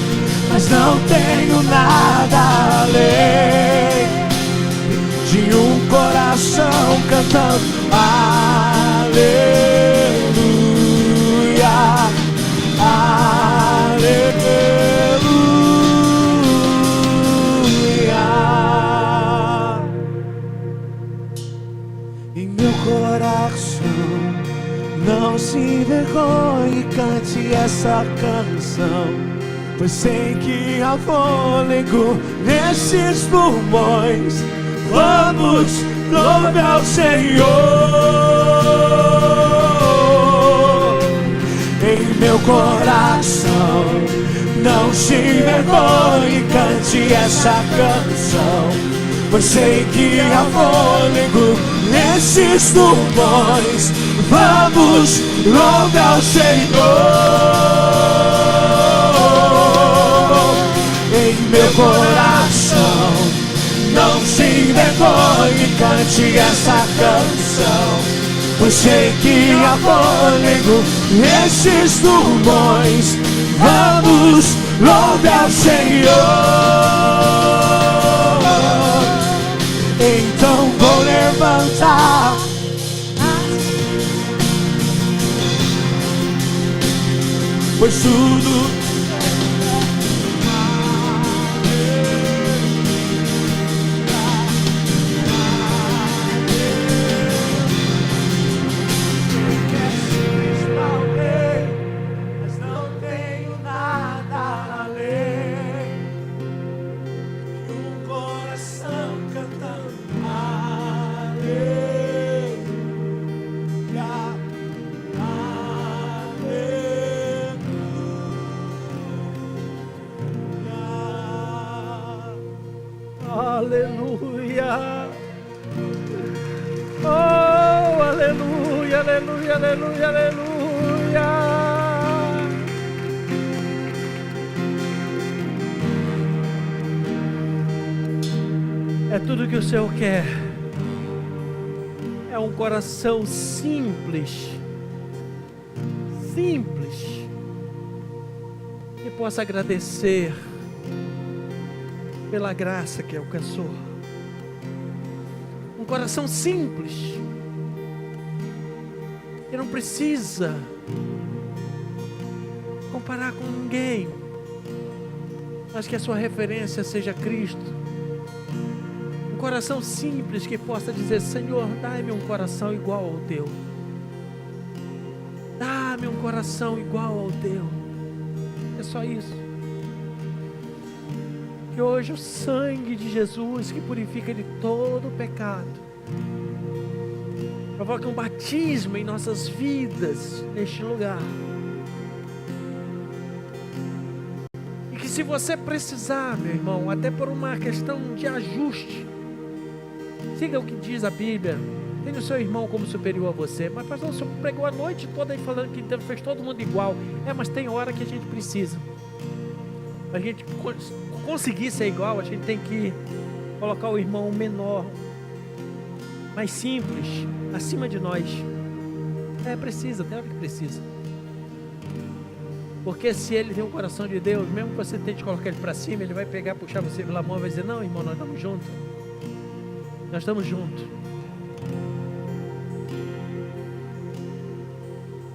S2: mas não tenho nada além de um coração cantando aleluia, aleluia. Em meu coração não se envergonhe, cante essa canção, pois sei que há fôlego nesses pulmões. Vamos, louve ao Senhor. Em meu coração não se envergonhe, cante essa canção, pois sei que há fôlego nesses pulmões. Vamos, louve ao Senhor. Em meu coração não se envergonhe, cante essa canção, pois sei que há fôlego nesses pulmões. Vamos, louve ao Senhor. Então vou levantar pois tudo
S1: aleluia. Oh, aleluia, aleluia, aleluia, aleluia. É tudo que o Senhor quer. É um coração simples, que possa agradecer pela graça que alcançou. Um coração simples, que não precisa comparar com ninguém, mas que a sua referência seja Cristo. Um coração simples que possa dizer: Senhor, dai-me um coração igual ao teu. Dá-me um coração igual ao teu. É só isso. Que hoje o sangue de Jesus, que purifica de todo o pecado, provoque um batismo em nossas vidas neste lugar. E que se você precisar, meu irmão, até por uma questão de ajuste, siga o que diz a Bíblia. Tenha o seu irmão como superior a você. Mas pastor, o senhor pregou a noite toda aí falando que Deus fez todo mundo igual. Mas tem hora que a gente precisa. Para a gente conseguir ser igual, a gente tem que colocar o irmão menor, mais simples, acima de nós. Precisa, tem hora que precisa. Porque se ele tem o coração de Deus, mesmo que você tente colocar ele para cima, ele vai pegar, puxar você pela mão e vai dizer: não, irmão, nós estamos juntos. Nós estamos juntos.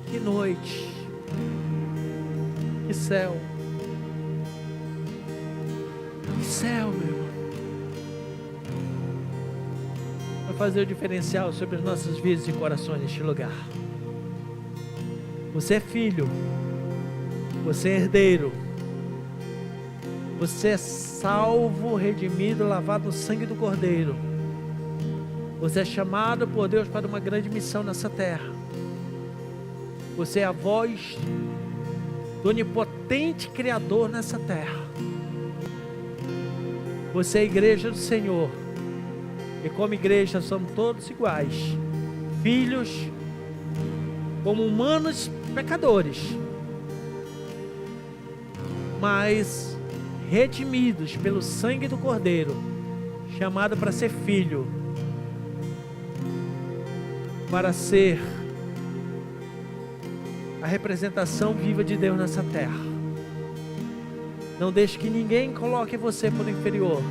S1: Que noite, que céu, que céu, meu irmão. Vai fazer o diferencial sobre as nossas vidas e corações neste lugar. Você é filho, você é herdeiro, você é salvo, redimido, lavado no sangue do Cordeiro. Você é chamado por Deus para uma grande missão nessa terra. Você é a voz do onipotente Criador nessa terra. Você é a igreja do Senhor. E como igreja somos todos iguais. Filhos, como humanos pecadores, mas redimidos pelo sangue do Cordeiro, chamado para ser filho, para ser a representação viva de Deus nessa terra. Não deixe que ninguém coloque você por inferior,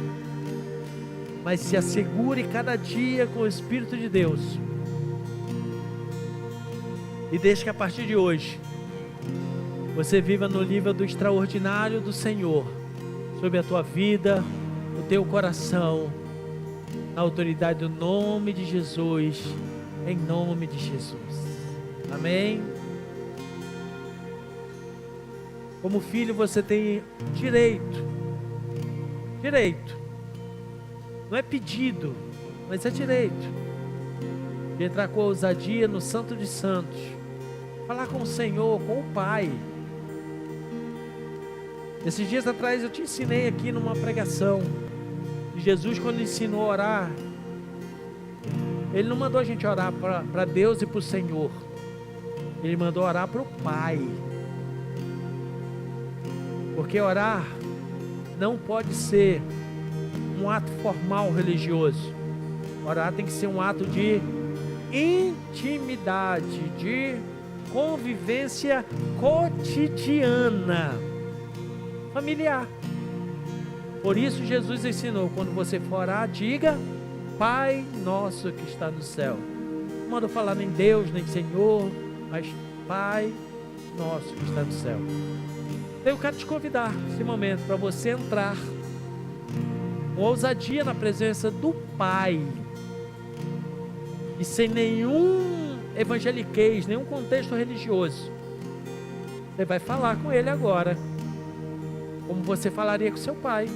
S1: mas se assegure cada dia com o Espírito de Deus, e deixe que a partir de hoje você viva no nível do extraordinário do Senhor sobre a tua vida, o teu coração, na autoridade do nome de Jesus, em nome de Jesus. Amém? Como filho você tem direito, não é pedido, mas é direito, de entrar com ousadia no Santo de Santos, falar com o Senhor, com o Pai. Esses dias atrás eu te ensinei aqui numa pregação, de Jesus quando ensinou a orar, Ele não mandou a gente orar para Deus e para o Senhor, Ele mandou orar para o Pai. Porque orar não pode ser um ato formal religioso. Orar tem que ser um ato de intimidade, de convivência cotidiana, familiar. Por isso Jesus ensinou, quando você for orar, diga: Pai nosso que está no céu. Não manda falar nem Deus, nem Senhor, mas Pai nosso que está no céu. Eu quero te convidar nesse momento para você entrar com ousadia na presença do Pai, e sem nenhum evangeliquez, nenhum contexto religioso. Você vai falar com Ele agora, como você falaria com seu pai,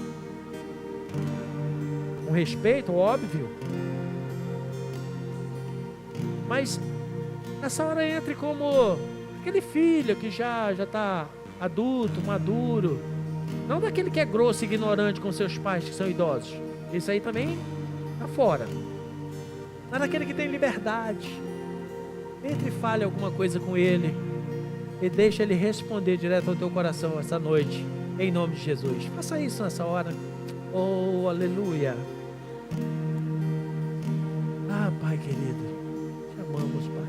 S1: com respeito, óbvio, mas nessa hora entre como aquele filho que já está adulto, maduro, não daquele que é grosso e ignorante com seus pais que são idosos, isso aí também está fora, mas daquele que tem liberdade. Entre e fale alguma coisa com Ele e deixa Ele responder direto ao teu coração essa noite, em nome de Jesus. Faça isso nessa hora. Oh, aleluia. Ah, Pai querido, te amamos, Pai.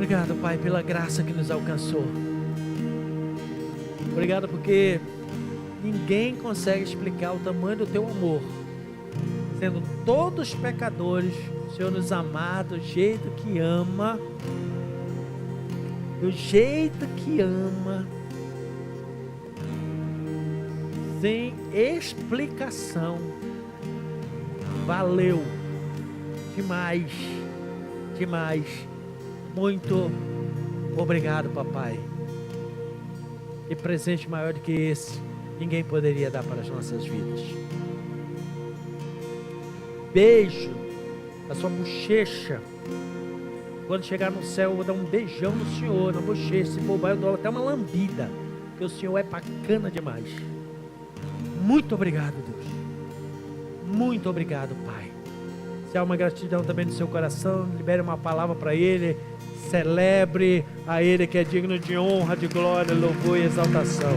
S1: Obrigado, Pai, pela graça que nos alcançou. Obrigado porque ninguém consegue explicar o tamanho do Teu amor. Sendo todos pecadores, o Senhor nos amar do jeito que ama. Do jeito que ama. Sem explicação. Valeu. Demais. Demais. Muito obrigado, papai. E presente maior do que esse, ninguém poderia dar para as nossas vidas. Beijo na sua bochecha. Quando chegar no céu, eu vou dar um beijão no Senhor, na bochecha. Se bobar, eu dou até uma lambida, porque o Senhor é bacana demais. Muito obrigado, Deus. Muito obrigado, Pai. Se há uma gratidão também no seu coração, libere uma palavra para Ele. Celebre a Ele que é digno de honra, de glória, louvor e exaltação.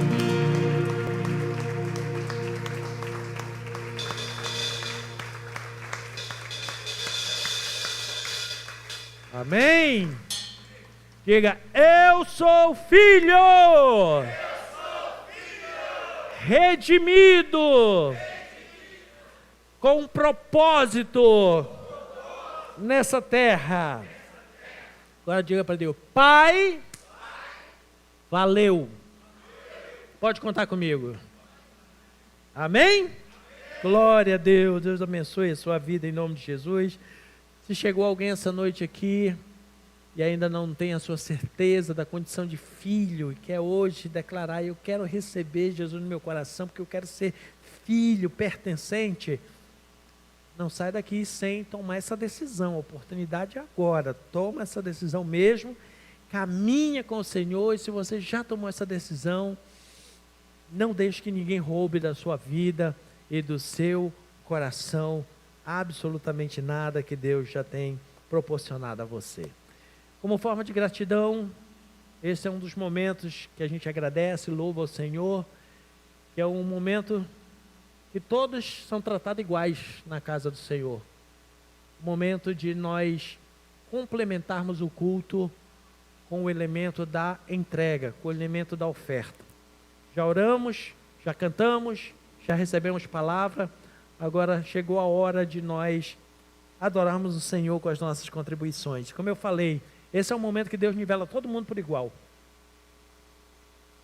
S1: Amém? Diga: eu sou filho, redimido, com um propósito nessa terra. Agora diga para Deus: Pai, valeu. Pode contar comigo. Amém? Glória a Deus. Deus abençoe a sua vida em nome de Jesus. Se chegou alguém essa noite aqui e ainda não tem a sua certeza da condição de filho e quer hoje declarar: eu quero receber Jesus no meu coração porque eu quero ser filho pertencente, não sai daqui sem tomar essa decisão. A oportunidade é agora. Toma essa decisão mesmo, caminha com o Senhor. E se você já tomou essa decisão, não deixe que ninguém roube da sua vida e do seu coração absolutamente nada que Deus já tem proporcionado a você. Como forma de gratidão, esse é um dos momentos que a gente agradece, louva ao Senhor, que é um momento que todos são tratados iguais na casa do Senhor. O momento de nós complementarmos o culto com o elemento da entrega, com o elemento da oferta. Já oramos, já cantamos, já recebemos palavra, agora chegou a hora de nós adorarmos o Senhor com as nossas contribuições. Como eu falei, esse é o momento que Deus nivela todo mundo por igual.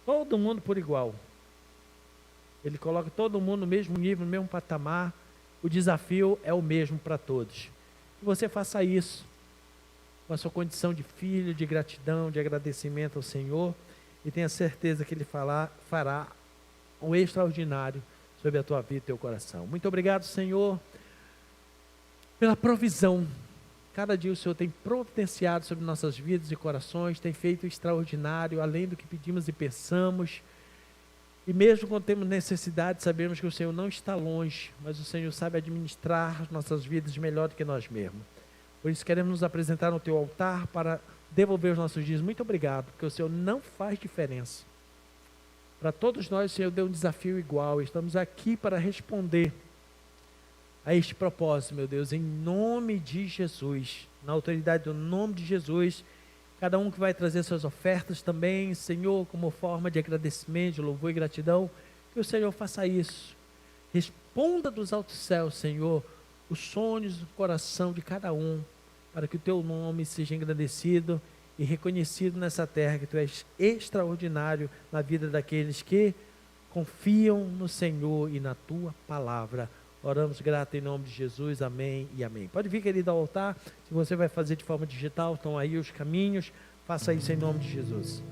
S1: Todo mundo por igual. Ele coloca todo mundo no mesmo nível, no mesmo patamar. O desafio é o mesmo para todos. Que você faça isso com a sua condição de filho, de gratidão, de agradecimento ao Senhor, e tenha certeza que Ele fará um extraordinário sobre a tua vida e teu coração. Muito obrigado, Senhor, pela provisão. Cada dia o Senhor tem providenciado sobre nossas vidas e corações, tem feito extraordinário, além do que pedimos e pensamos. E mesmo quando temos necessidade, sabemos que o Senhor não está longe, mas o Senhor sabe administrar as nossas vidas melhor do que nós mesmos. Por isso queremos nos apresentar no teu altar para devolver os nossos dias. Muito obrigado, porque o Senhor não faz diferença. Para todos nós, o Senhor deu um desafio igual. Estamos aqui para responder a este propósito, meu Deus, em nome de Jesus, na autoridade do nome de Jesus. Cada um que vai trazer suas ofertas também, Senhor, como forma de agradecimento, de louvor e gratidão, que o Senhor faça isso. Responda dos altos céus, Senhor, os sonhos do coração de cada um, para que o teu nome seja engrandecido e reconhecido nessa terra, que tu és extraordinário na vida daqueles que confiam no Senhor e na tua palavra. Oramos grato em nome de Jesus, amém e amém. Pode vir, querido, ao altar. Se você vai fazer de forma digital, estão aí os caminhos. Faça isso em nome de Jesus.